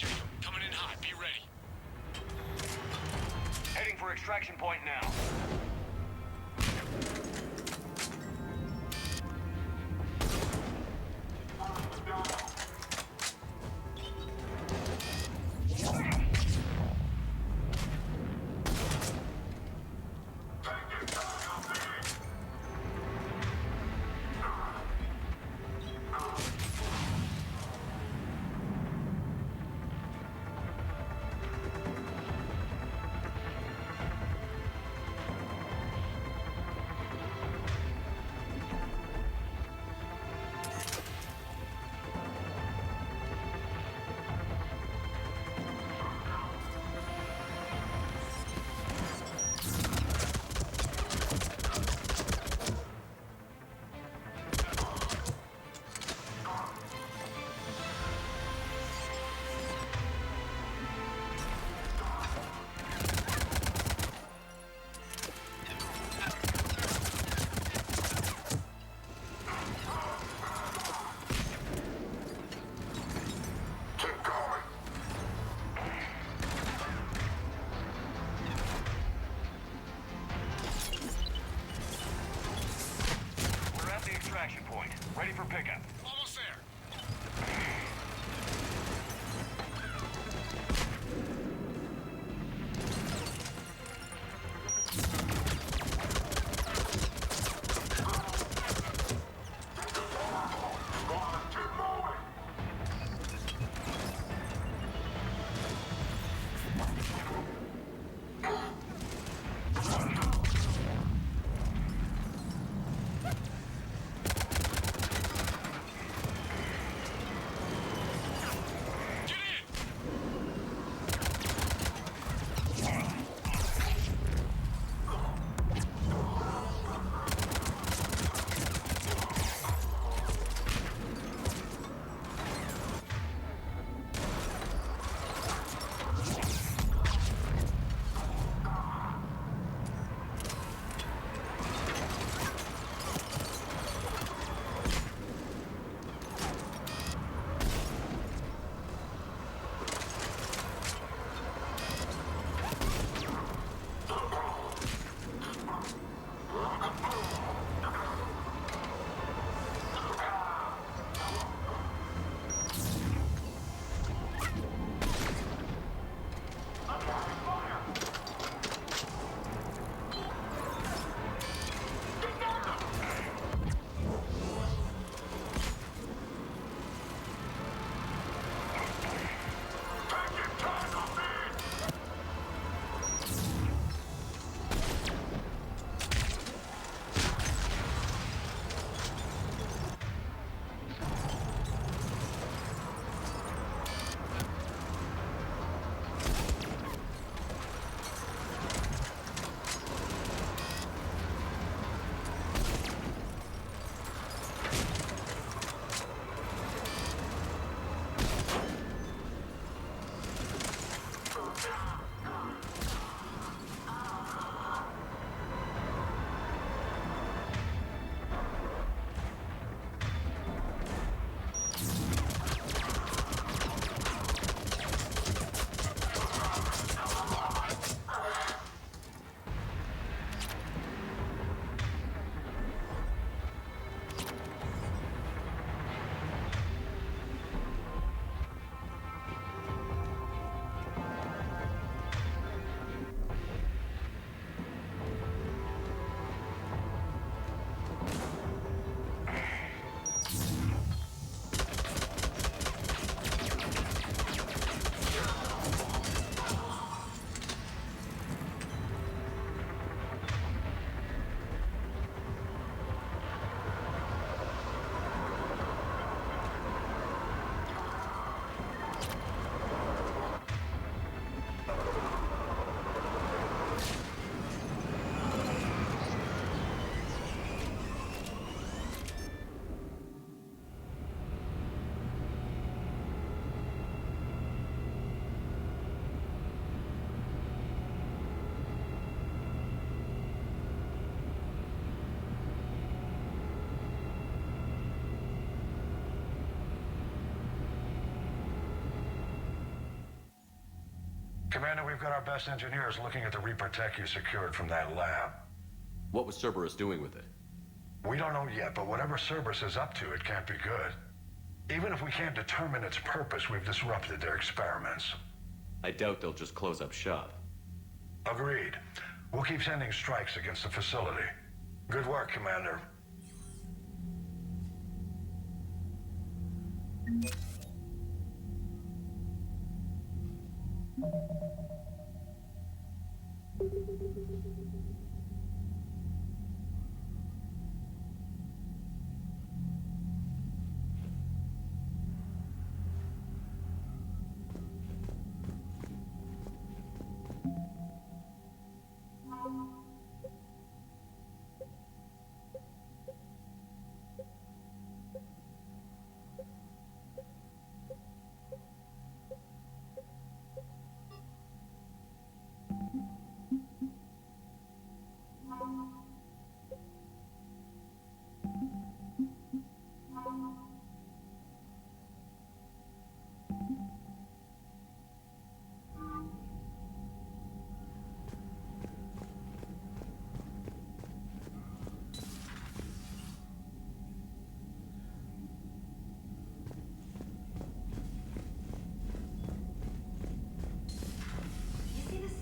Appreciate it. Coming in hot. Be ready. Heading for extraction point now. Ready for pickup. Almost there. Commander, we've got our best engineers looking at the Reaper tech you secured from that lab. What was Cerberus doing with it? We don't know yet, but whatever Cerberus is up to, it can't be good. Even if we can't determine its purpose, we've disrupted their experiments. I doubt they'll just close up shop. Agreed. We'll keep sending strikes against the facility. Good work, Commander.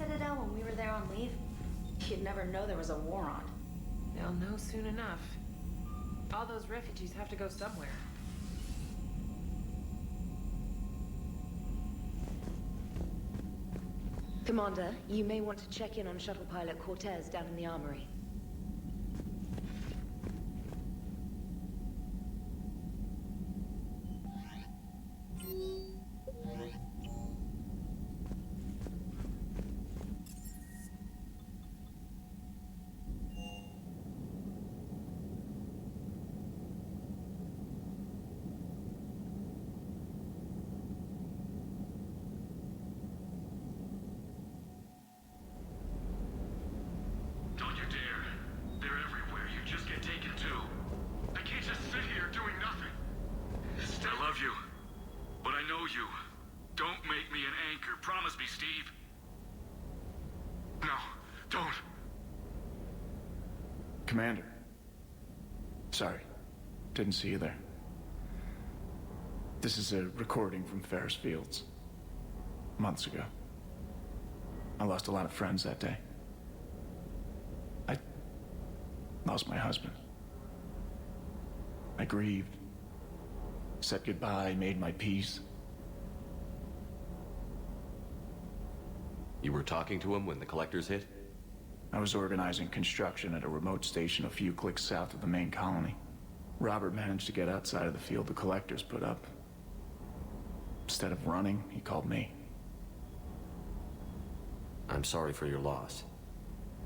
Citadel when we were there on leave? You'd never know there was a war on. They'll know soon enough. All those refugees have to go somewhere. Commander, you may want to check in on shuttle pilot Cortez down in the armory. Commander. Sorry. Didn't see you there. This is a recording from Ferris Fields. Months ago. I lost a lot of friends that day. I lost my husband. I grieved. Said goodbye, made my peace. You were talking to him when the collectors hit? I was organizing construction at a remote station a few clicks south of the main colony. Robert managed to get outside of the field the collectors put up. Instead of running, he called me. I'm sorry for your loss.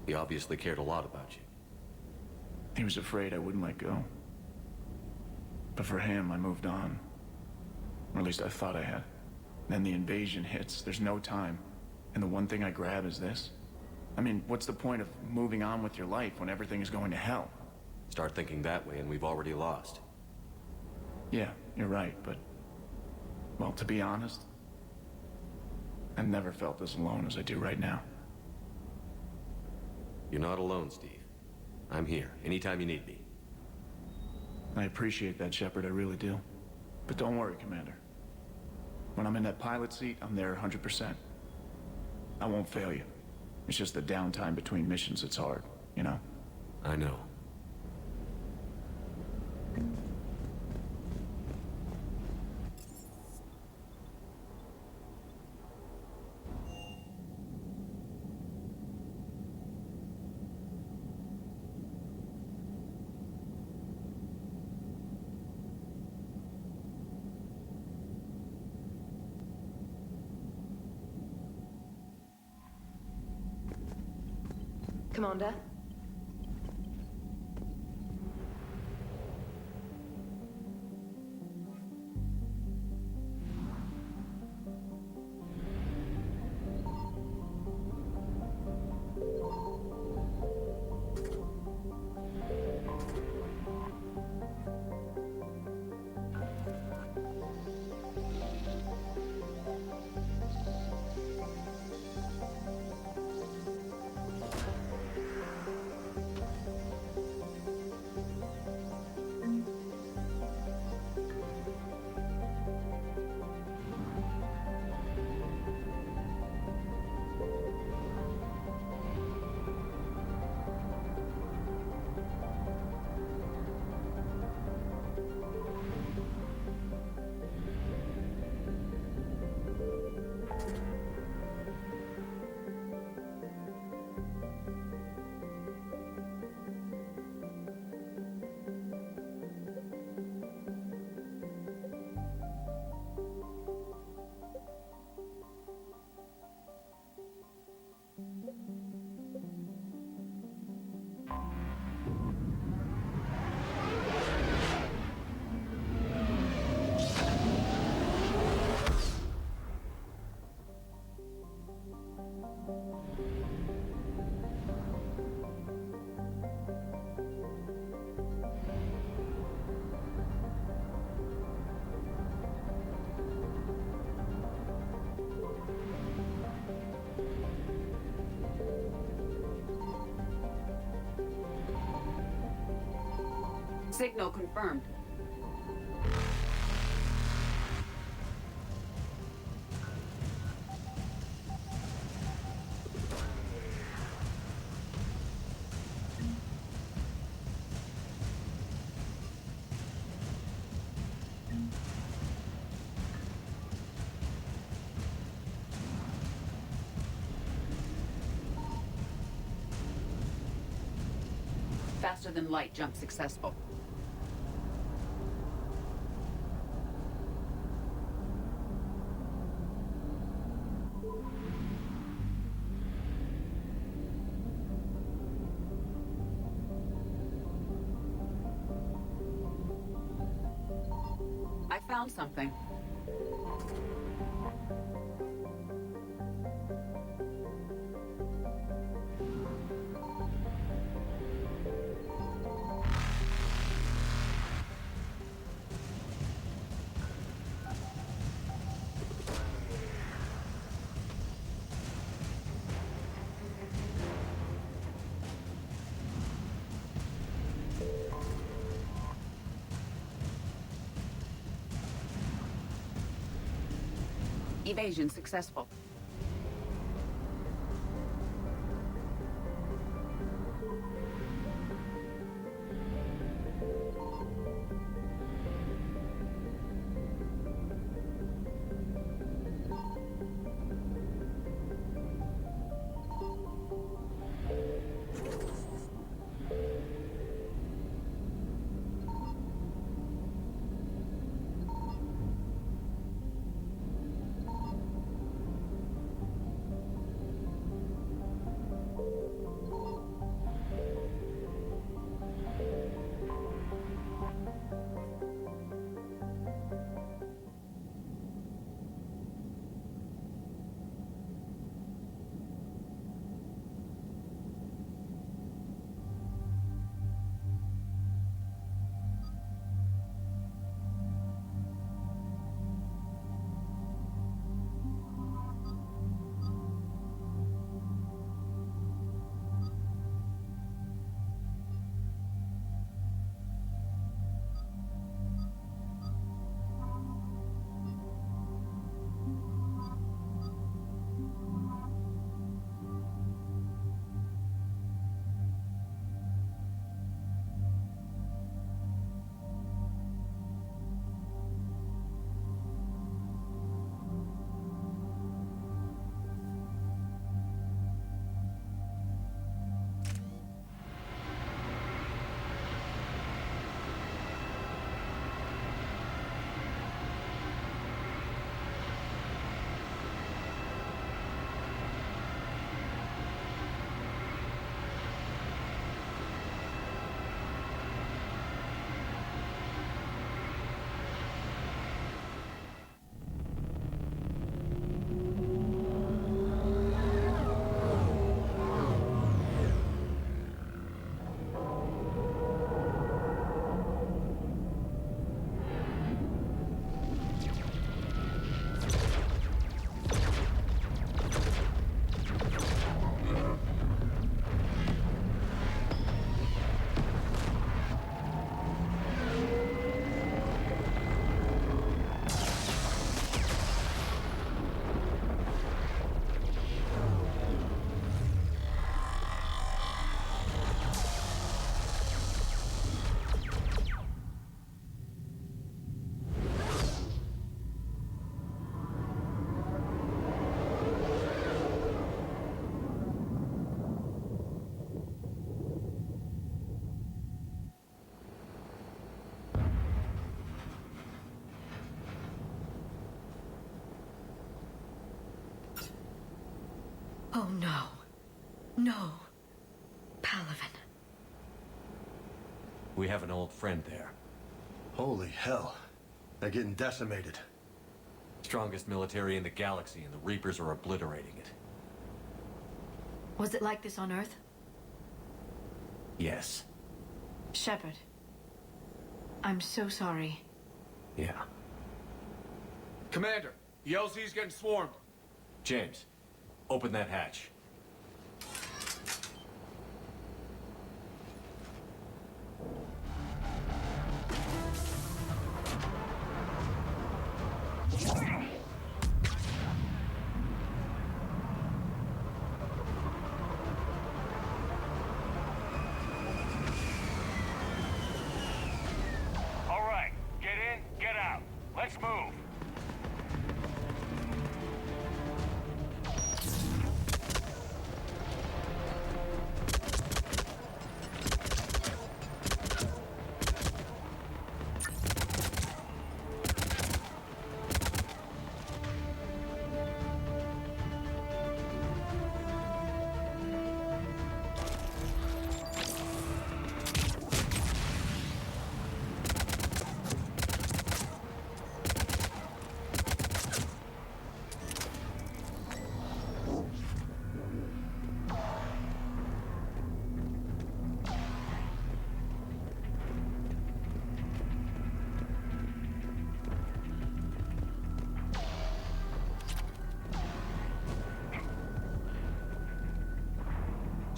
He obviously cared a lot about you. He was afraid I wouldn't let go. But for him, I moved on. Or at least I thought I had. Then the invasion hits, there's no time. And the one thing I grab is this. I mean, what's the point of moving on with your life when everything is going to hell? Start thinking that way and we've already lost. Yeah, you're right, but... well, to be honest, I've never felt as alone as I do right now. You're not alone, Steve. I'm here, anytime you need me. I appreciate that, Shepard, I really do. But don't worry, Commander. When I'm in that pilot seat, I'm there 100%. I won't fail you. It's just the downtime between missions that's hard, you know? I know. Commander? Signal confirmed. Faster than light jump successful. I found something. Evasion successful. Oh no. No. Palaven. We have an old friend there. Holy hell. They're getting decimated. Strongest military in the galaxy, and the Reapers are obliterating it. Was it like this on Earth? Yes. Shepard. I'm so sorry. Yeah. Commander, the LZ's getting swarmed. James, open that hatch.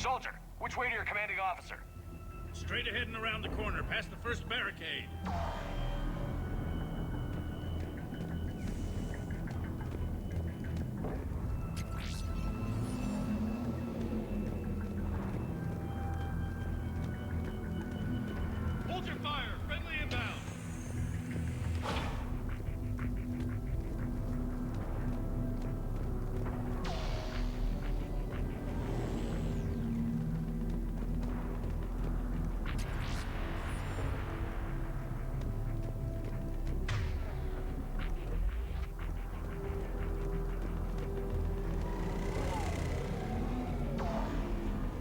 Soldier, which way to your commanding officer? Straight ahead and around the corner, past the first barricade. Hold your fire! Friendly inbound!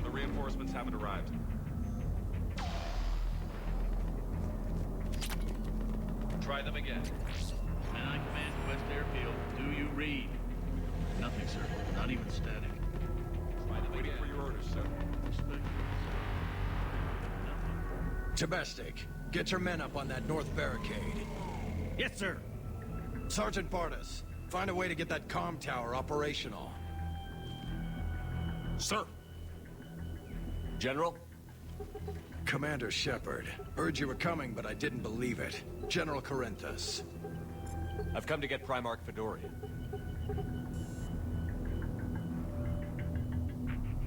The reinforcements haven't arrived. Try them again. Man, I command West Airfield. Do you read? Nothing, sir. Not even static. Try them Waiting for your orders, sir. Domestic, get your men up on that north barricade. Yes, sir. Sergeant Bartis, find a way to get that comm tower operational. Sir. General? Commander Shepard, heard you were coming, but I didn't believe it. General Corinthus. I've come to get Primarch Fedorian.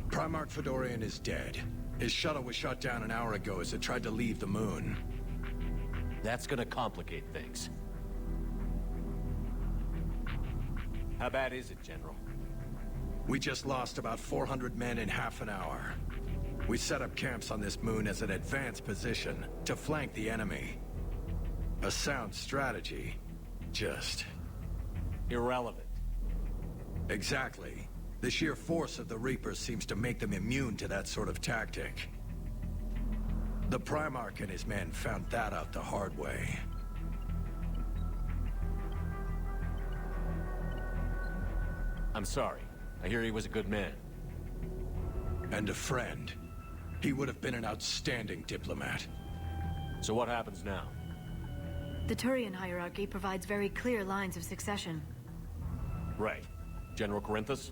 Primarch Fedorian is dead. His shuttle was shot down an hour ago as it tried to leave the moon. That's gonna complicate things. How bad is it, General? We just lost about 400 men in half an hour. We set up camps on this moon as an advanced position to flank the enemy. A sound strategy. Just... irrelevant. Exactly. The sheer force of the Reapers seems to make them immune to that sort of tactic. The Primarch and his men found that out the hard way. I'm sorry. I hear he was a good man. And a friend. He would have been an outstanding diplomat. So what happens now? The Turian hierarchy provides very clear lines of succession. Right. General Corinthus?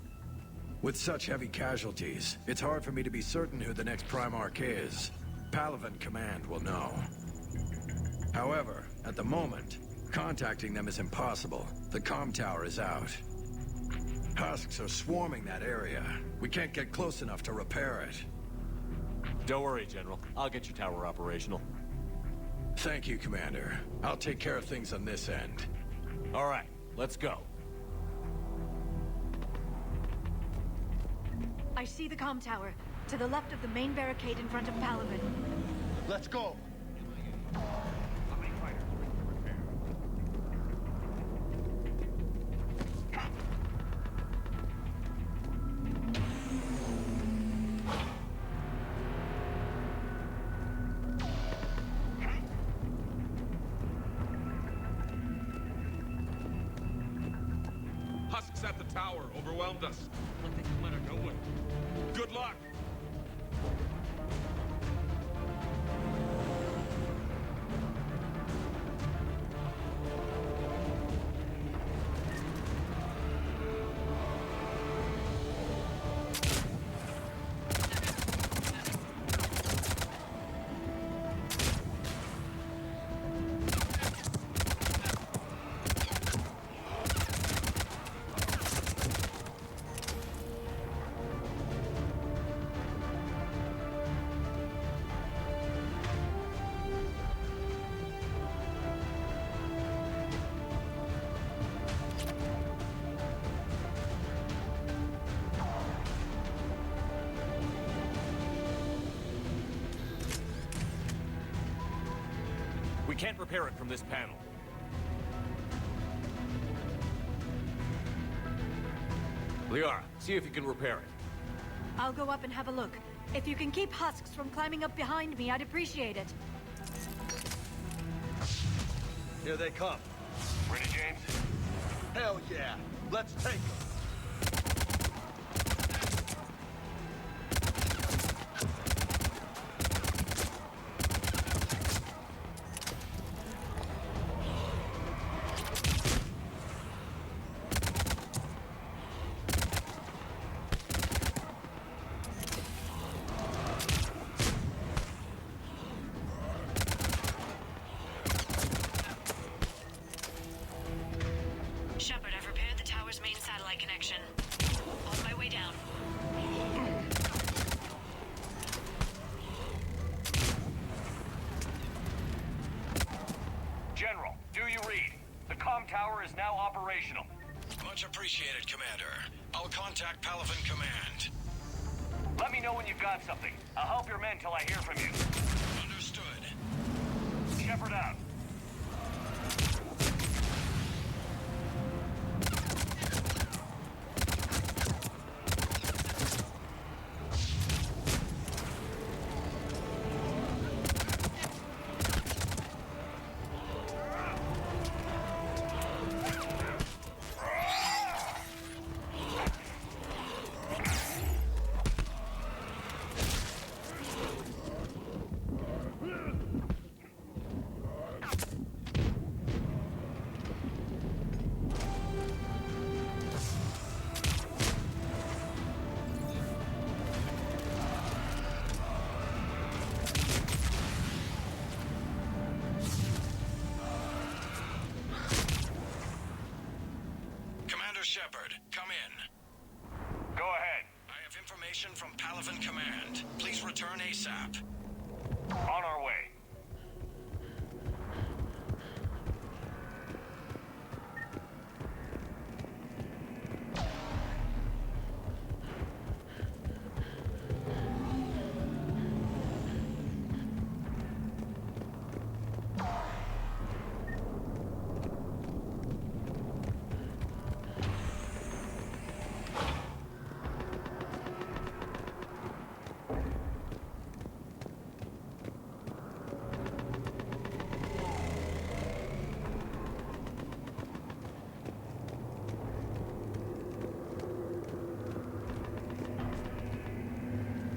With such heavy casualties, it's hard for me to be certain who the next Primarch is. Palaven Command will know. However, at the moment, contacting them is impossible. The comm tower is out. Husks are swarming that area. We can't get close enough to repair it. Don't worry, General. I'll get your tower operational. Thank you, Commander. I'll take care of things on this end. All right, let's go. I see the comm tower, to the left of the main barricade in front of Palaven. Let's go! Husks at the tower overwhelmed us. Let the commander know what. Good luck! We can't repair it from this panel. Liara, see if you can repair it. I'll go up and have a look. If you can keep Husks from climbing up behind me, I'd appreciate it. Here they come. Ready, James? Hell yeah! Let's take them! The comm tower is now operational. Much appreciated, Commander. I'll contact Palaven Command. Let me know when you've got something. I'll help your men till I hear from you. Understood. Shepard out. Shepard, come in. Go ahead. I have information from Palaven Command. Please return ASAP. On our way.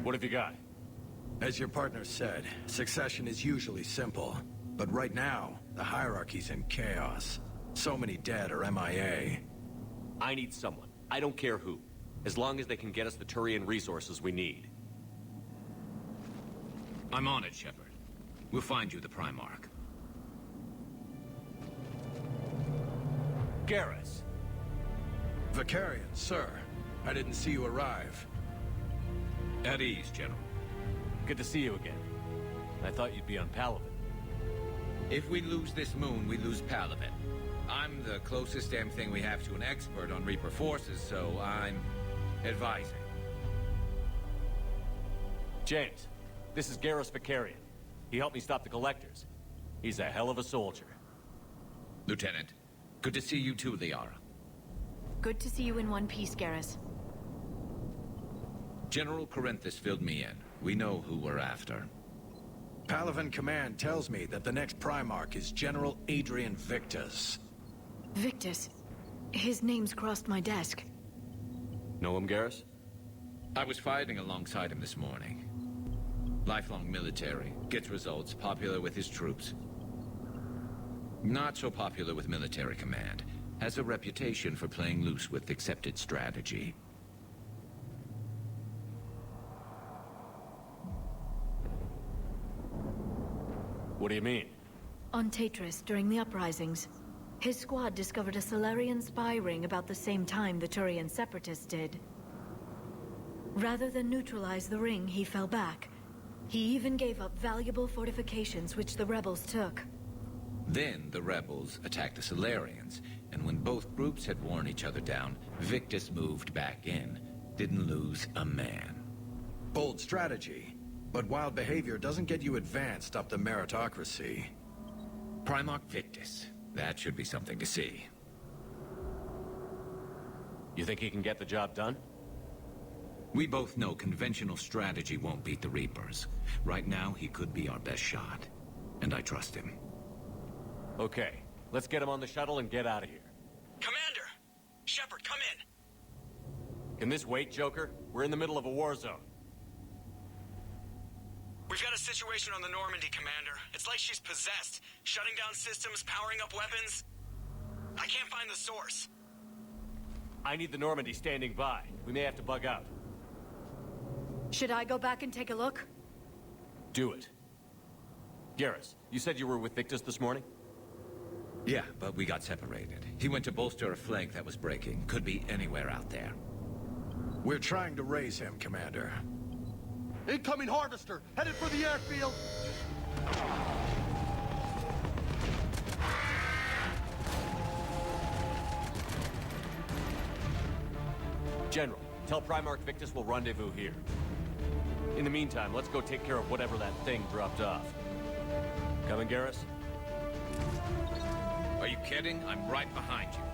What have you got? As your partner said, succession is usually simple. But right now, the hierarchy's in chaos. So many dead or MIA. I need someone. I don't care who. As long as they can get us the Turian resources we need. I'm on it, Shepard. We'll find you the Primarch. Garrus. Vicarian, sir. I didn't see you arrive. At ease, General. Good to see you again. I thought you'd be on Palaven. If we lose this moon, we lose Palaven. I'm the closest damn thing we have to an expert on Reaper forces, so I'm advising. James, this is Garrus Vicarian. He helped me stop the Collectors. He's a hell of a soldier. Lieutenant, good to see you too, Liara. Good to see you in one piece, Garrus. General Corinthus filled me in. We know who we're after. Palaven Command tells me that the next Primarch is General Adrian Victus. Victus? His name's crossed my desk. Know him, Garrus? I was fighting alongside him this morning. Lifelong military, gets results, popular with his troops. Not so popular with military command. Has a reputation for playing loose with accepted strategy. What do you mean? On Tatris, during the uprisings, his squad discovered a Solarian spy ring about the same time the Turian separatists did. Rather than neutralize the ring, he fell back. He even gave up valuable fortifications which the rebels took. Then the rebels attacked the Solarians, and when both groups had worn each other down, Victus moved back in. Didn't lose a man. Bold strategy. But wild behavior doesn't get you advanced up the meritocracy. Primarch Victus. That should be something to see. You think he can get the job done? We both know conventional strategy won't beat the Reapers. Right now, he could be our best shot. And I trust him. Okay, let's get him on the shuttle and get out of here. Commander! Shepard, come in! Can this wait, Joker? We're in the middle of a war zone. We've got a situation on the Normandy, Commander. It's like she's possessed. Shutting down systems, powering up weapons. I can't find the source. I need the Normandy standing by. We may have to bug out. Should I go back and take a look? Do it. Garrus, you said you were with Victus this morning? Yeah, but we got separated. He went to bolster a flank that was breaking. Could be anywhere out there. We're trying to raise him, Commander. Incoming Harvester! Headed for the airfield! General, tell Primarch Victus we'll rendezvous here. In the meantime, let's go take care of whatever that thing dropped off. Coming, Garrus? Are you kidding? I'm right behind you.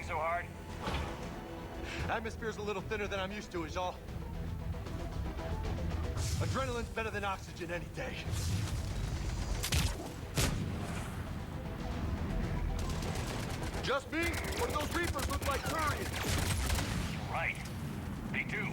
so hard? Atmosphere's a little thinner than I'm used to, is all. Adrenaline's better than oxygen any day. Just me? Or those Reapers look like Turians? Right. They do.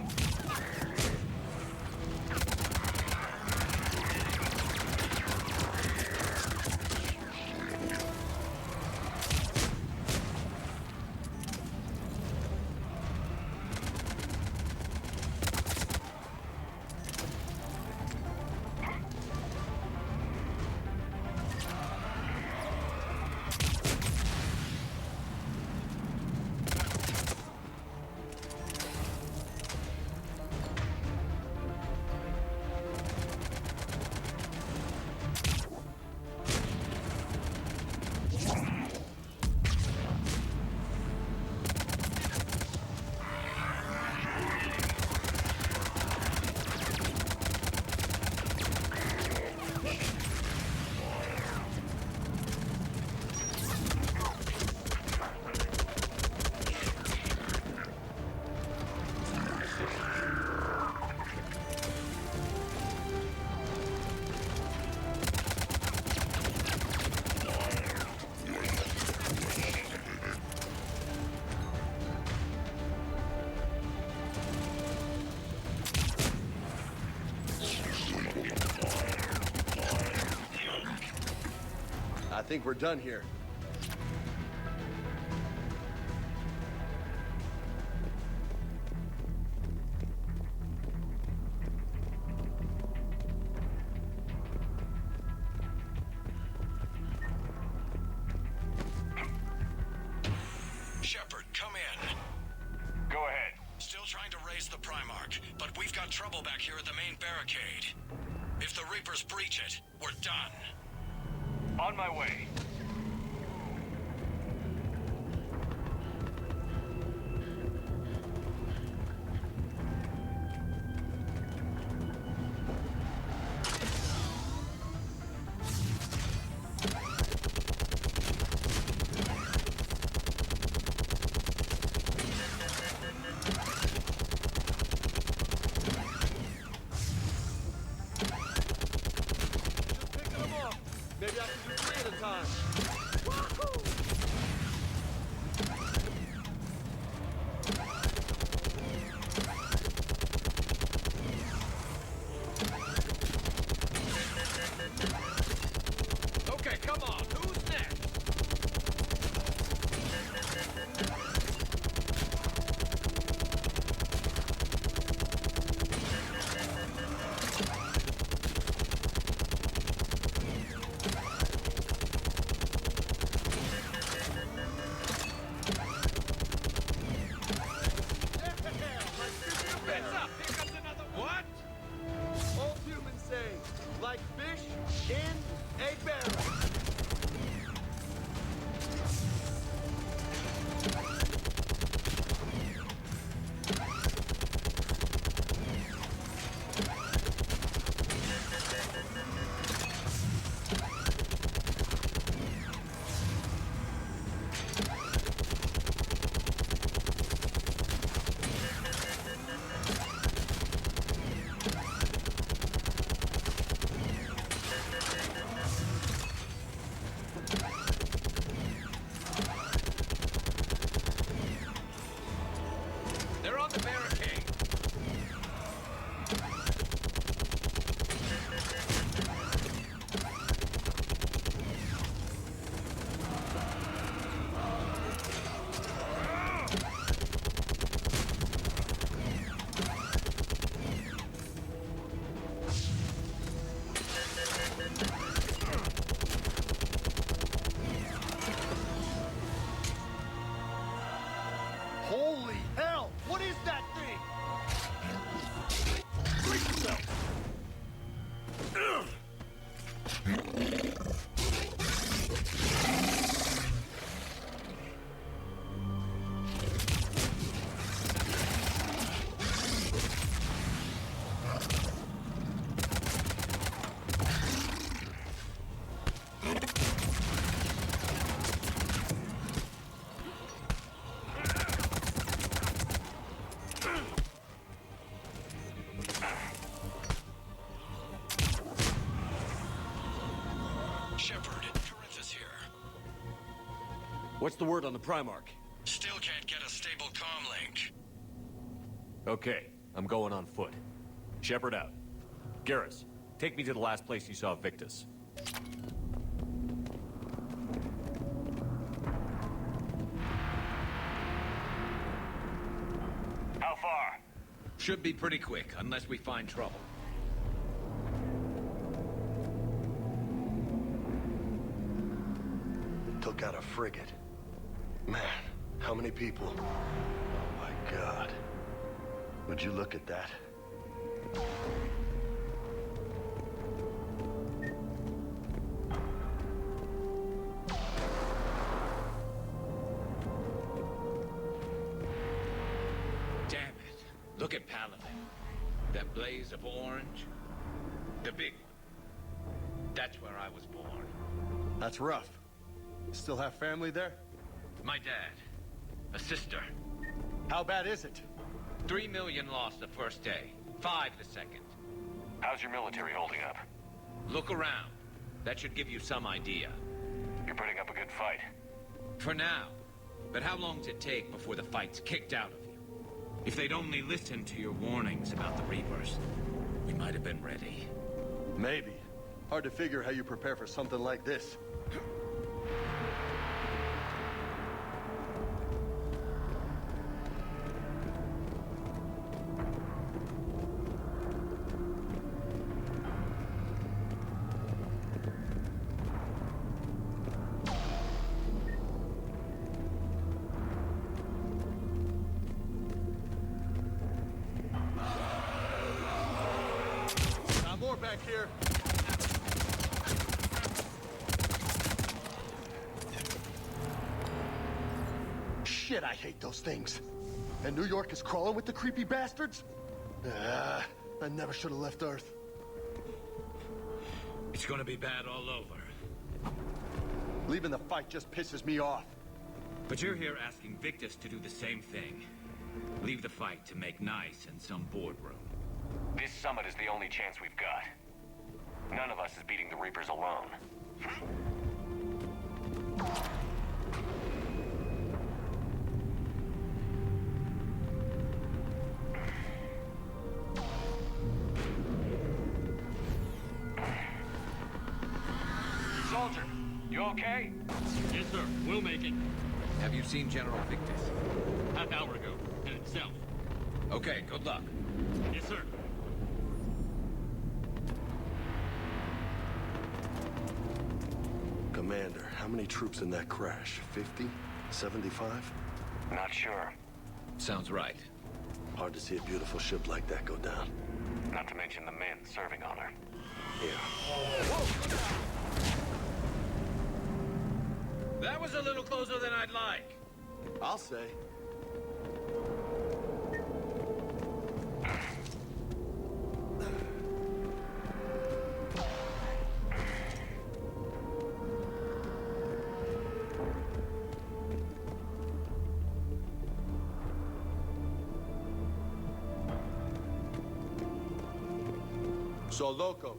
I think we're done here. the Primarch, but we've got trouble back here at the main barricade. If the Reapers breach it, we're done. On my way. Maybe I can do 3 at a time. Okay, come on. Who's next? Old humans say, like fish in a barrel. They're on the barricade. Holy hell! What is that thing? Brace yourself! Shepard, Corinthus here. What's the word on the Primarch? Still can't get a stable comm link. Okay, I'm going on foot. Shepard out. Garrus, take me to the last place you saw Victus. How far? Should be pretty quick, unless we find trouble. Took out a frigate. Man, how many people? Oh my God. Would you look at that? Damn it. Look at Paladin. That blaze of orange. The big one. That's where I was born. That's rough. Still have family there? My dad. A sister. How bad is it? 3 million lost the first day. 5 the second. How's your military holding up? Look around. That should give you some idea. You're putting up a good fight. For now. But how long does it take before the fight's kicked out of you? If they'd only listened to your warnings about the Reapers, we might have been ready. Maybe. Hard to figure how you prepare for something like this. back here. Shit, I hate those things. And New York is crawling with the creepy bastards? I never should have left Earth. It's gonna be bad all over. Leaving the fight just pisses me off. But you're here asking Victus to do the same thing. Leave the fight to make nice in some boardroom. This summit is the only chance we've got. None of us is beating the Reapers alone. Soldier, you okay? Yes, sir. We'll make it. Have you seen General Victus? Half hour ago. Headed south. Okay, good luck. Yes, sir. Commander, how many troops in that crash? 50? 75? Not sure. Sounds right. Hard to see a beautiful ship like that go down. Not to mention the men serving on her. Yeah. That was a little closer than I'd like. I'll say. So, Loco,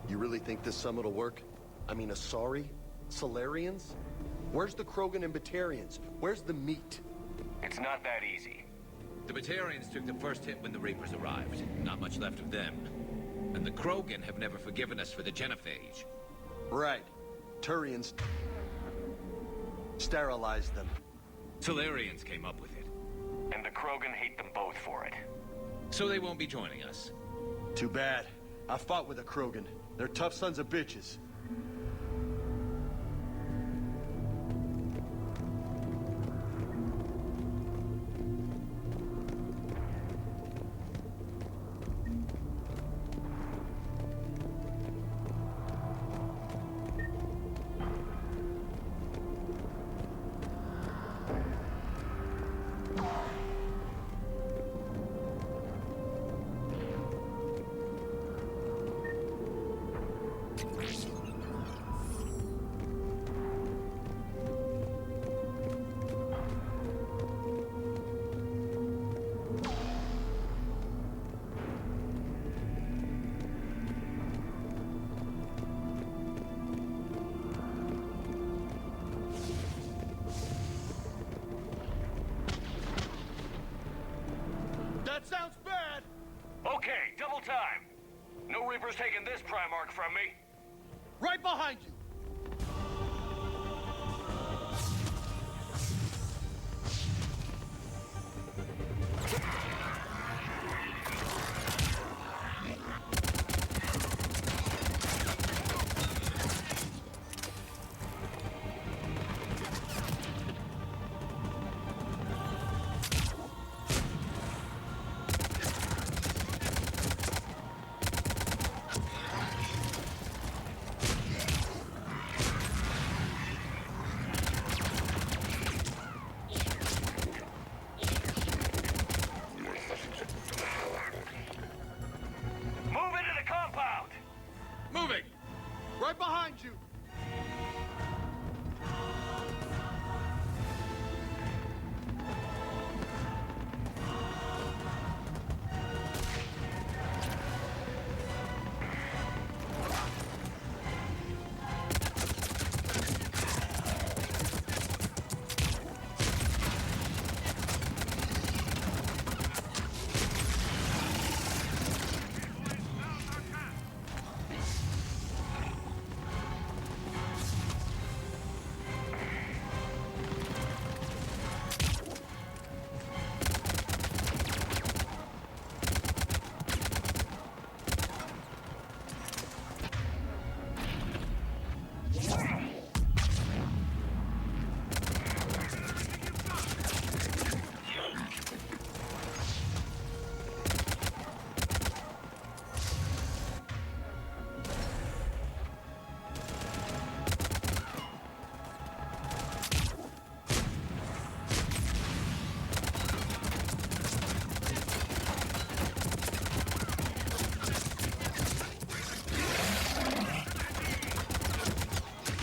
You really think this summit will work? I mean, Asari? Solarians? Where's the Krogan and Batarians? Where's the meat? It's not that easy. The Batarians took the first hit when the Reapers arrived. Not much left of them. And the Krogan have never forgiven us for the genophage. Right. Turians sterilized them. Solarians came up with it. And the Krogan hate them both for it. So they won't be joining us. Too bad. I fought with a Krogan. They're tough sons of bitches. That sounds bad! Okay, double time. No Reapers taking this Primarch from me. Right behind you! Move into the compound! Moving! Right behind you!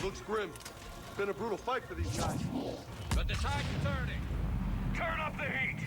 Looks grim. Been a brutal fight for these guys. But the tide's turning. Turn up the heat!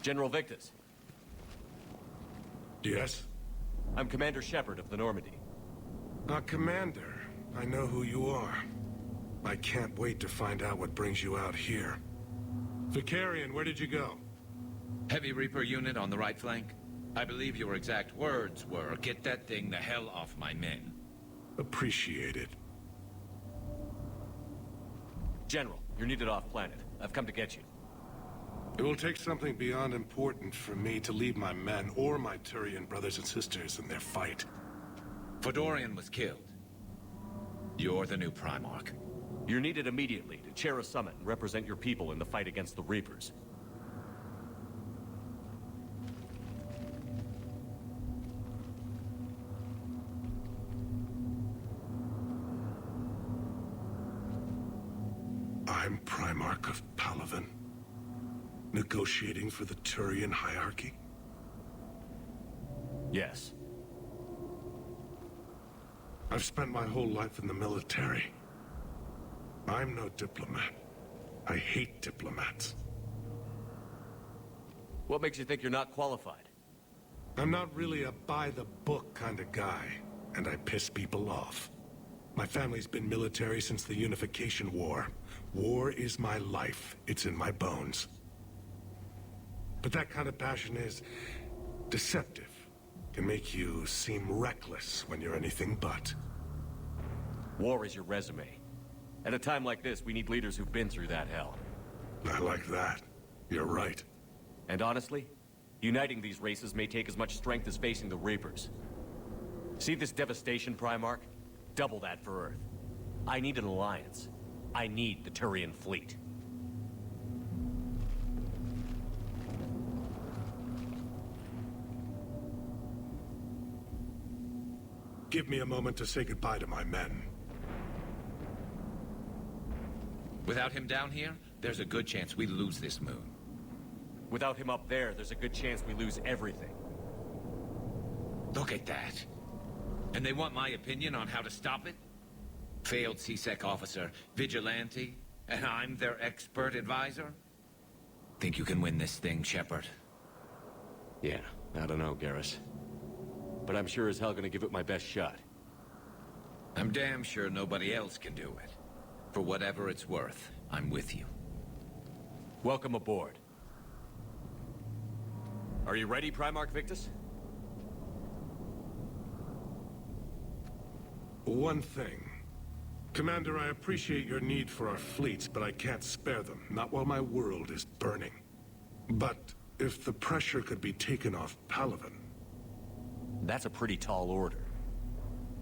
General Victus. Yes? I'm Commander Shepard of the Normandy. Commander, I know who you are. I can't wait to find out what brings you out here. Vicarian, where did you go? Heavy Reaper unit on the right flank. I believe your exact words were, "Get that thing the hell off my men." Appreciate it. General, you're needed off-planet. I've come to get you. It will take something beyond important for me to leave my men or my Turian brothers and sisters in their fight. Fedorian was killed. You're the new Primarch. You're needed immediately to chair a summit and represent your people in the fight against the Reapers. I'm Primarch of Palaven. Negotiating for the Turian hierarchy? Yes. I've spent my whole life in the military. I'm no diplomat. I hate diplomats. What makes you think you're not qualified? I'm not really a by-the-book kind of guy, and I piss people off. My family's been military since the Unification War. War is my life. It's in my bones. But that kind of passion is deceptive. Can make you seem reckless when you're anything but. War is your resume. At a time like this, we need leaders who've been through that hell. I like that. You're right. And honestly, uniting these races may take as much strength as facing the Reapers. See this devastation, Primarch? Double that for Earth. I need an alliance. I need the Turian fleet. Give me a moment to say goodbye to my men. Without him down here, there's a good chance we lose this moon. Without him up there's a good chance we lose everything. Look at that. And they want my opinion on how to stop it? Failed CSEC officer, vigilante, and I'm their expert advisor? Think you can win this thing, Shepard? Yeah, I don't know, Garrus. But I'm sure as hell gonna give it my best shot. I'm damn sure nobody else can do it. For whatever it's worth, I'm with you. Welcome aboard. Are you ready, Primarch Victus? One thing. Commander, I appreciate your need for our fleets, but I can't spare them. Not while my world is burning. But if the pressure could be taken off Palaven... That's a pretty tall order.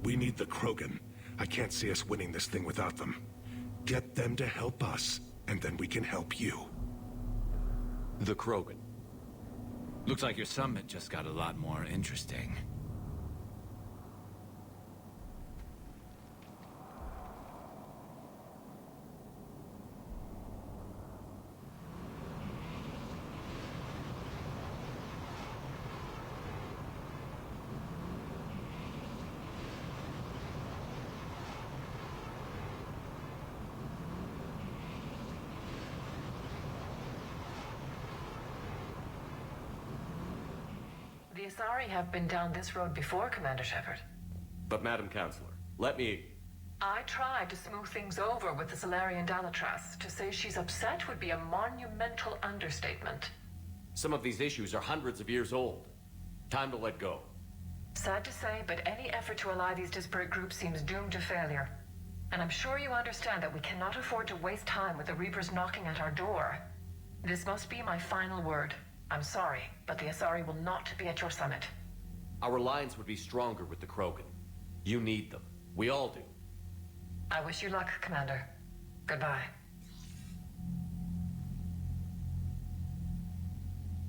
We need the Krogan. I can't see us winning this thing without them. Get them to help us, and then we can help you. The Krogan. Looks like your summit just got a lot more interesting. The Asari have been down this road before, Commander Shepard. But Madam Counselor, let me... I tried to smooth things over with the Solarian Dalatras. To say she's upset would be a monumental understatement. Some of these issues are hundreds of years old. Time to let go. Sad to say, but any effort to ally these disparate groups seems doomed to failure. And I'm sure you understand that we cannot afford to waste time with the Reapers knocking at our door. This must be my final word. I'm sorry, but the Asari will not be at your summit. Our alliance would be stronger with the Krogan. You need them. We all do. I wish you luck, Commander. Goodbye.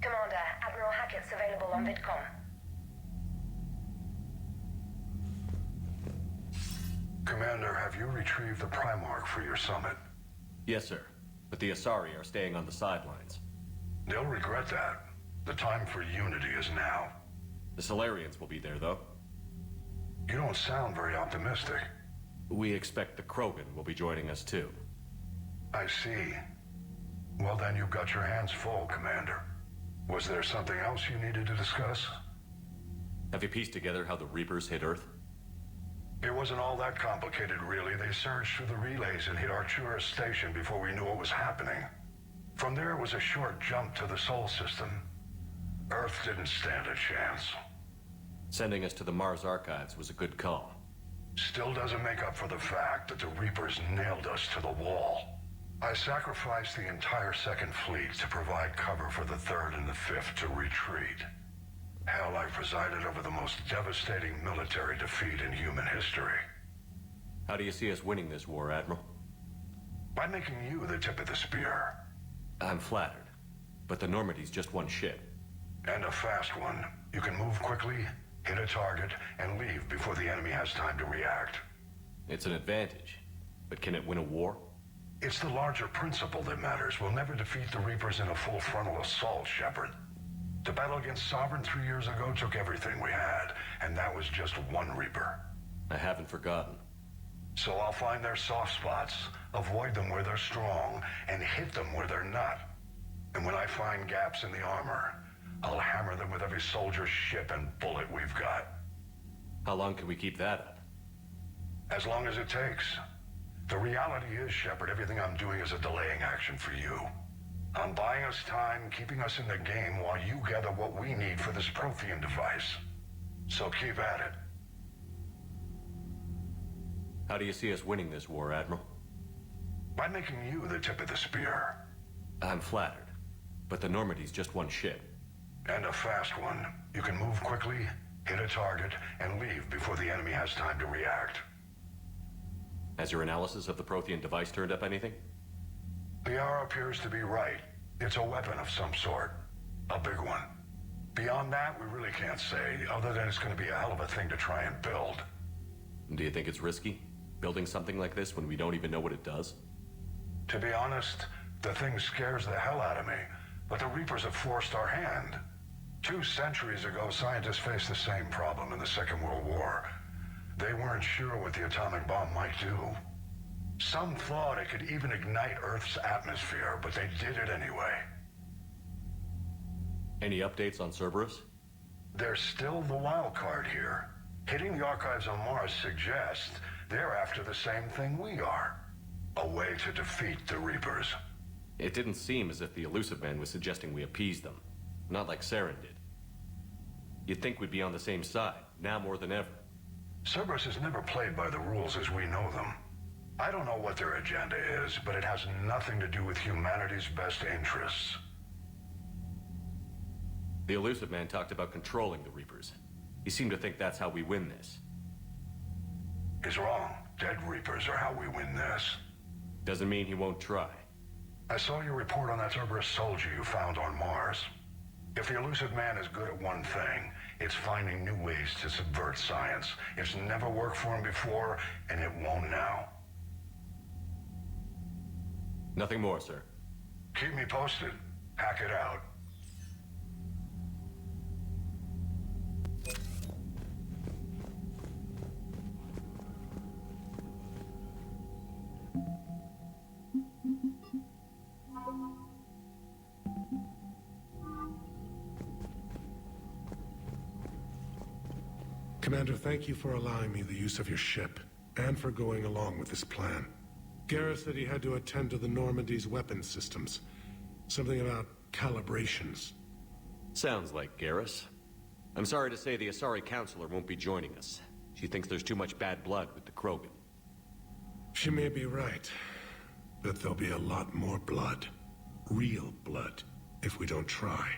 Commander, Admiral Hackett's available on VidCom. Commander, have you retrieved the Primarch for your summit? Yes, sir. But the Asari are staying on the sidelines. They'll regret that. The time for unity is now. The Solarians will be there, though. You don't sound very optimistic. We expect the Krogan will be joining us, too. I see. Well, then you've got your hands full, Commander. Was there something else you needed to discuss? Have you pieced together how the Reapers hit Earth? It wasn't all that complicated, really. They surged through the relays and hit Arcturus Station before we knew what was happening. From there, it was a short jump to the Sol system. Earth didn't stand a chance. Sending us to the Mars Archives was a good call. Still doesn't make up for the fact that the Reapers nailed us to the wall. I sacrificed the entire Second Fleet to provide cover for the Third and the Fifth to retreat. Hell, I presided over the most devastating military defeat in human history. How do you see us winning this war, Admiral? By making you the tip of the spear. I'm flattered, but the Normandy's just one ship. And a fast one. You can move quickly, hit a target, and leave before the enemy has time to react. It's an advantage, but can it win a war? It's the larger principle that matters. We'll never defeat the Reapers in a full frontal assault, Shepard. The battle against Sovereign 3 years ago took everything we had, and that was just one Reaper. I haven't forgotten. So I'll find their soft spots, avoid them where they're strong, and hit them where they're not. And when I find gaps in the armor, I'll hammer them with every soldier, ship, and bullet we've got. How long can we keep that up? As long as it takes. The reality is, Shepard, everything I'm doing is a delaying action for you. I'm buying us time, keeping us in the game while you gather what we need for this Prothean device. So keep at it. How do you see us winning this war, Admiral? By making you the tip of the spear. I'm flattered, but the Normandy's just one ship. And a fast one. You can move quickly, hit a target, and leave before the enemy has time to react. Has your analysis of the Prothean device turned up anything? The R appears to be right. It's a weapon of some sort. A big one. Beyond that, we really can't say, other than it's going to be a hell of a thing to try and build. Do you think it's risky, building something like this when we don't even know what it does? To be honest, the thing scares the hell out of me, but the Reapers have forced our hand. 2 centuries ago, scientists faced the same problem in the Second World War. They weren't sure what the atomic bomb might do. Some thought it could even ignite Earth's atmosphere, but they did it anyway. Any updates on Cerberus? They're still the wild card here. Hitting the archives on Mars suggests they're after the same thing we are. A way to defeat the Reapers. It didn't seem as if the Elusive Man was suggesting we appease them. Not like Saren did. You'd think we'd be on the same side, now more than ever. Cerberus has never played by the rules as we know them. I don't know what their agenda is, but it has nothing to do with humanity's best interests. The Elusive Man talked about controlling the Reapers. He seemed to think that's how we win this. He's wrong. Dead Reapers are how we win this. Doesn't mean he won't try. I saw your report on that Cerberus soldier you found on Mars. If the Elusive Man is good at one thing, it's finding new ways to subvert science. It's never worked for him before, and it won't now. Nothing more, sir. Keep me posted. Hack it out. Commander, thank you for allowing me the use of your ship, and for going along with this plan. Garrus said he had to attend to the Normandy's weapons systems. Something about calibrations. Sounds like Garrus. I'm sorry to say the Asari Counselor won't be joining us. She thinks there's too much bad blood with the Krogan. She may be right, but there'll be a lot more blood. Real blood, if we don't try.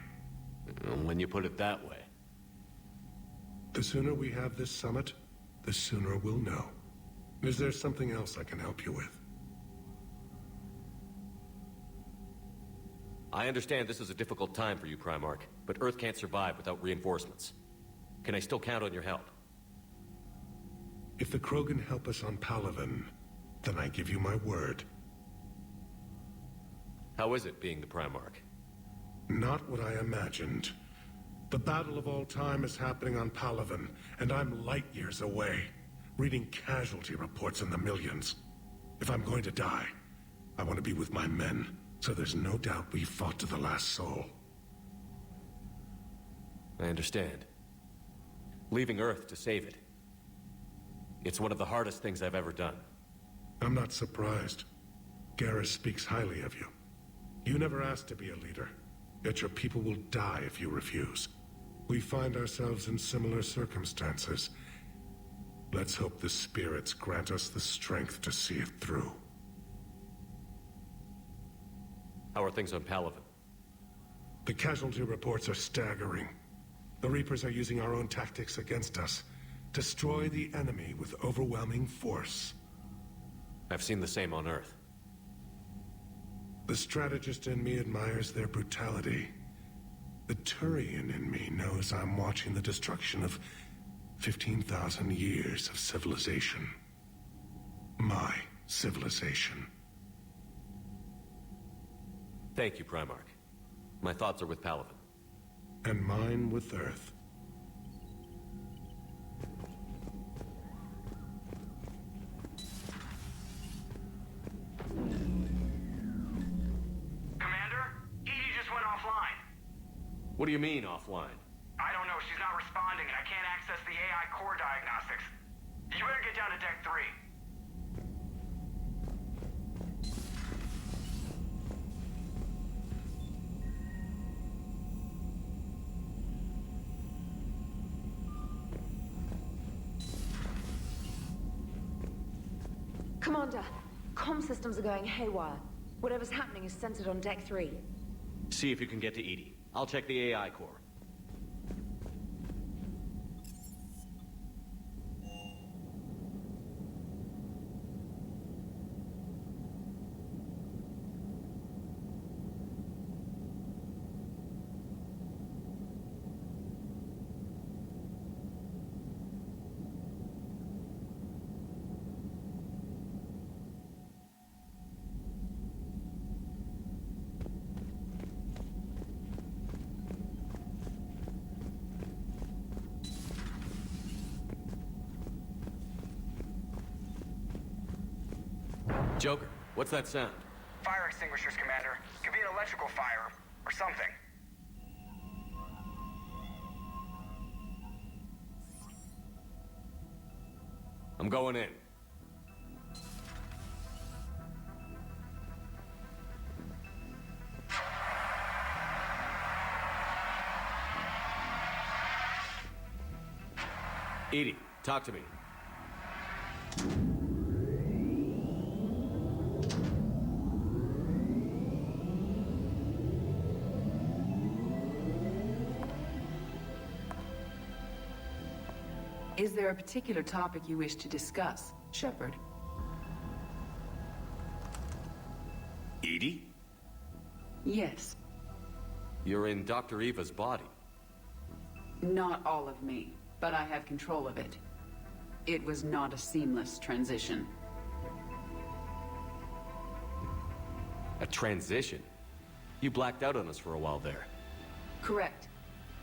When you put it that way. The sooner we have this summit, the sooner we'll know. Is there something else I can help you with? I understand this is a difficult time for you, Primarch, but Earth can't survive without reinforcements. Can I still count on your help? If the Krogan help us on Palaven, then I give you my word. How is it being the Primarch? Not what I imagined. The battle of all time is happening on Palaven, and I'm light years away, reading casualty reports in the millions. If I'm going to die, I want to be with my men, so there's no doubt we fought to the last soul. I understand. Leaving Earth to save it. It's one of the hardest things I've ever done. I'm not surprised. Garrus speaks highly of you. You never asked to be a leader, yet your people will die if you refuse. We find ourselves in similar circumstances. Let's hope the spirits grant us the strength to see it through. How are things on Palaven? The casualty reports are staggering. The Reapers are using our own tactics against us. Destroy the enemy with overwhelming force. I've seen the same on Earth. The strategist in me admires their brutality. The Turian in me knows I'm watching the destruction of 15,000 years of civilization. My civilization. Thank you, Primarch. My thoughts are with Palaven. And mine with Earth. What do you mean, offline? I don't know. She's not responding, and I can't access the AI core diagnostics. You better get down to Deck 3. Commander, comm systems are going haywire. Whatever's happening is centered on Deck 3. See if you can get to Edie. I'll check the AI core. Joker, what's that sound? Fire extinguishers, Commander. Could be an electrical fire, or something. I'm going in. Edie, talk to me. Is there a particular topic you wish to discuss, Shepard? Edie? Yes. You're in Dr. Eva's body. Not all of me, but I have control of it. It was not a seamless transition. A transition? You blacked out on us for a while there. Correct.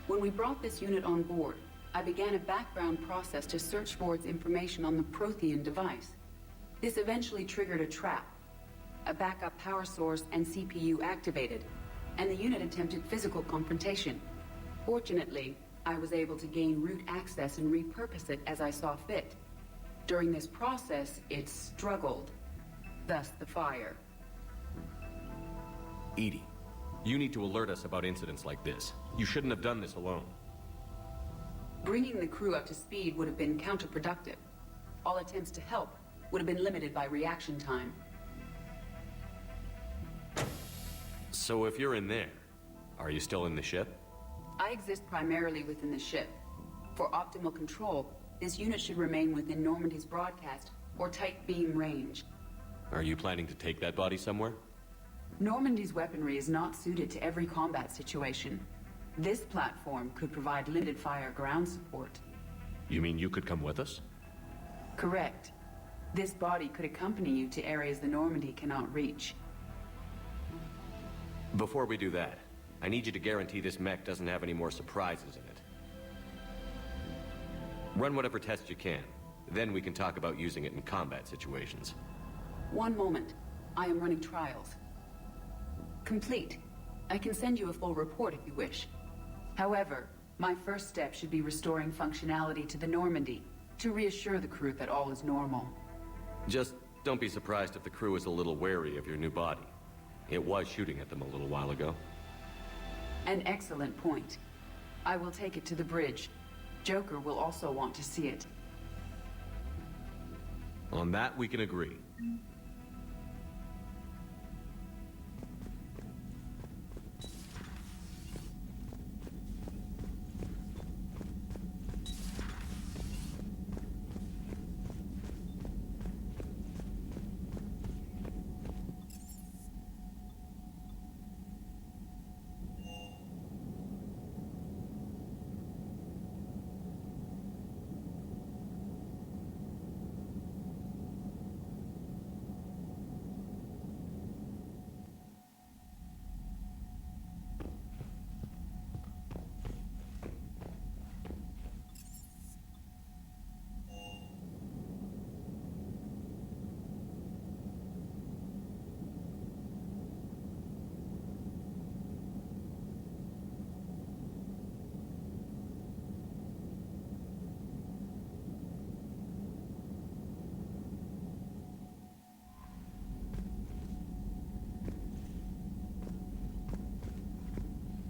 When we brought this unit on board, I began a background process to search for its information on the Prothean device. This eventually triggered a trap. A backup power source and CPU activated, and the unit attempted physical confrontation. Fortunately, I was able to gain root access and repurpose it as I saw fit. During this process, it struggled. Thus the fire. Edie, you need to alert us about incidents like this. You shouldn't have done this alone. Bringing the crew up to speed would have been counterproductive. All attempts to help would have been limited by reaction time. So if you're in there, are you still in the ship? I exist primarily within the ship. For optimal control, this unit should remain within Normandy's broadcast or tight beam range. Are you planning to take that body somewhere? Normandy's weaponry is not suited to every combat situation. This platform could provide limited fire ground support. You mean you could come with us? Correct. This body could accompany you to areas the Normandy cannot reach. Before we do that, I need you to guarantee this mech doesn't have any more surprises in it. Run whatever tests you can. Then we can talk about using it in combat situations. One moment. I am running trials. Complete. I can send you a full report if you wish. However, my first step should be restoring functionality to the Normandy to reassure the crew that all is normal. Just don't be surprised if the crew is a little wary of your new body. It was shooting at them a little while ago. An excellent point. I will take it to the bridge. Joker will also want to see it. On that, we can agree.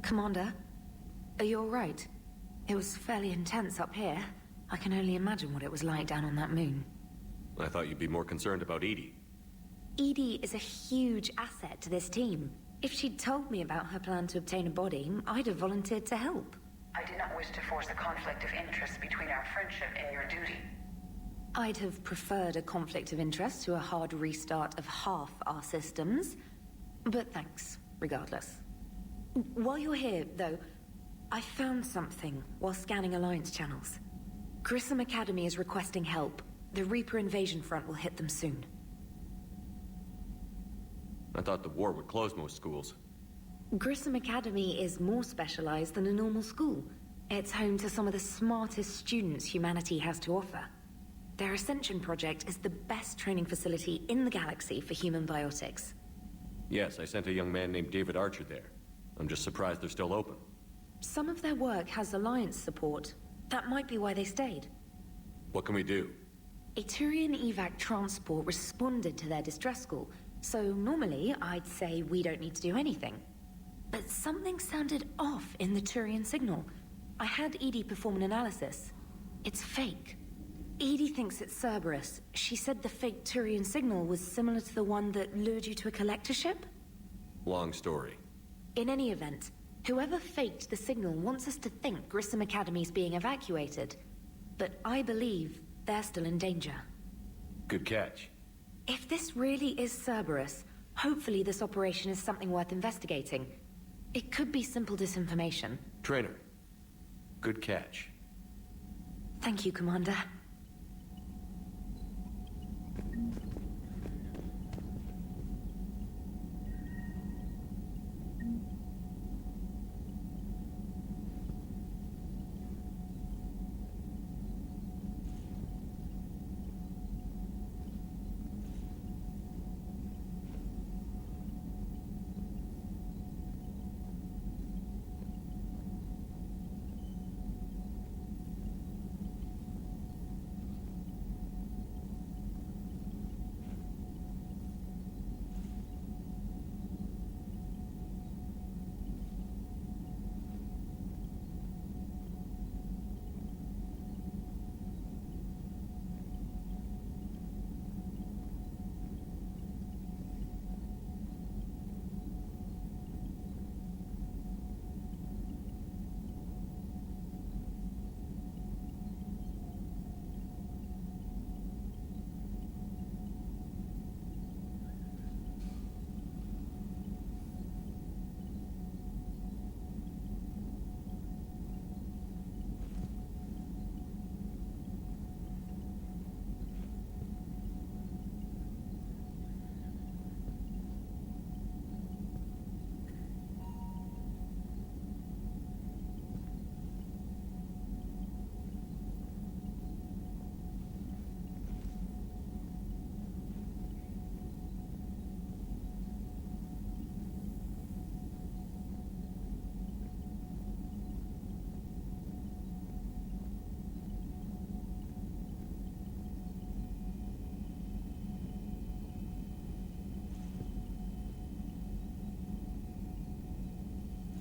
Commander, are you all right? It was fairly intense up here. I can only imagine what it was like down on that moon. I thought you'd be more concerned about Edie. Edie is a huge asset to this team. If she'd told me about her plan to obtain a body, I'd have volunteered to help. I did not wish to force a conflict of interest between our friendship and your duty. I'd have preferred a conflict of interest to a hard restart of half our systems. But thanks, regardless. While you're here, though, I found something while scanning Alliance channels. Grissom Academy is requesting help. The Reaper invasion front will hit them soon. I thought the war would close most schools. Grissom Academy is more specialized than a normal school. It's home to some of the smartest students humanity has to offer. Their Ascension project is the best training facility in the galaxy for human biotics. Yes, I sent a young man named David Archer there. I'm just surprised they're still open. Some of their work has Alliance support. That might be why they stayed. What can we do? A Turian evac transport responded to their distress call, so normally I'd say we don't need to do anything. But something sounded off in the Turian signal. I had Edie perform an analysis. It's fake. Edie thinks it's Cerberus. She said the fake Turian signal was similar to the one that lured you to a collector ship? Long story. In any event, whoever faked the signal wants us to think Grissom Academy's being evacuated. But I believe they're still in danger. Good catch. If this really is Cerberus, hopefully this operation is something worth investigating. It could be simple disinformation. Trainer, good catch. Thank you, Commander.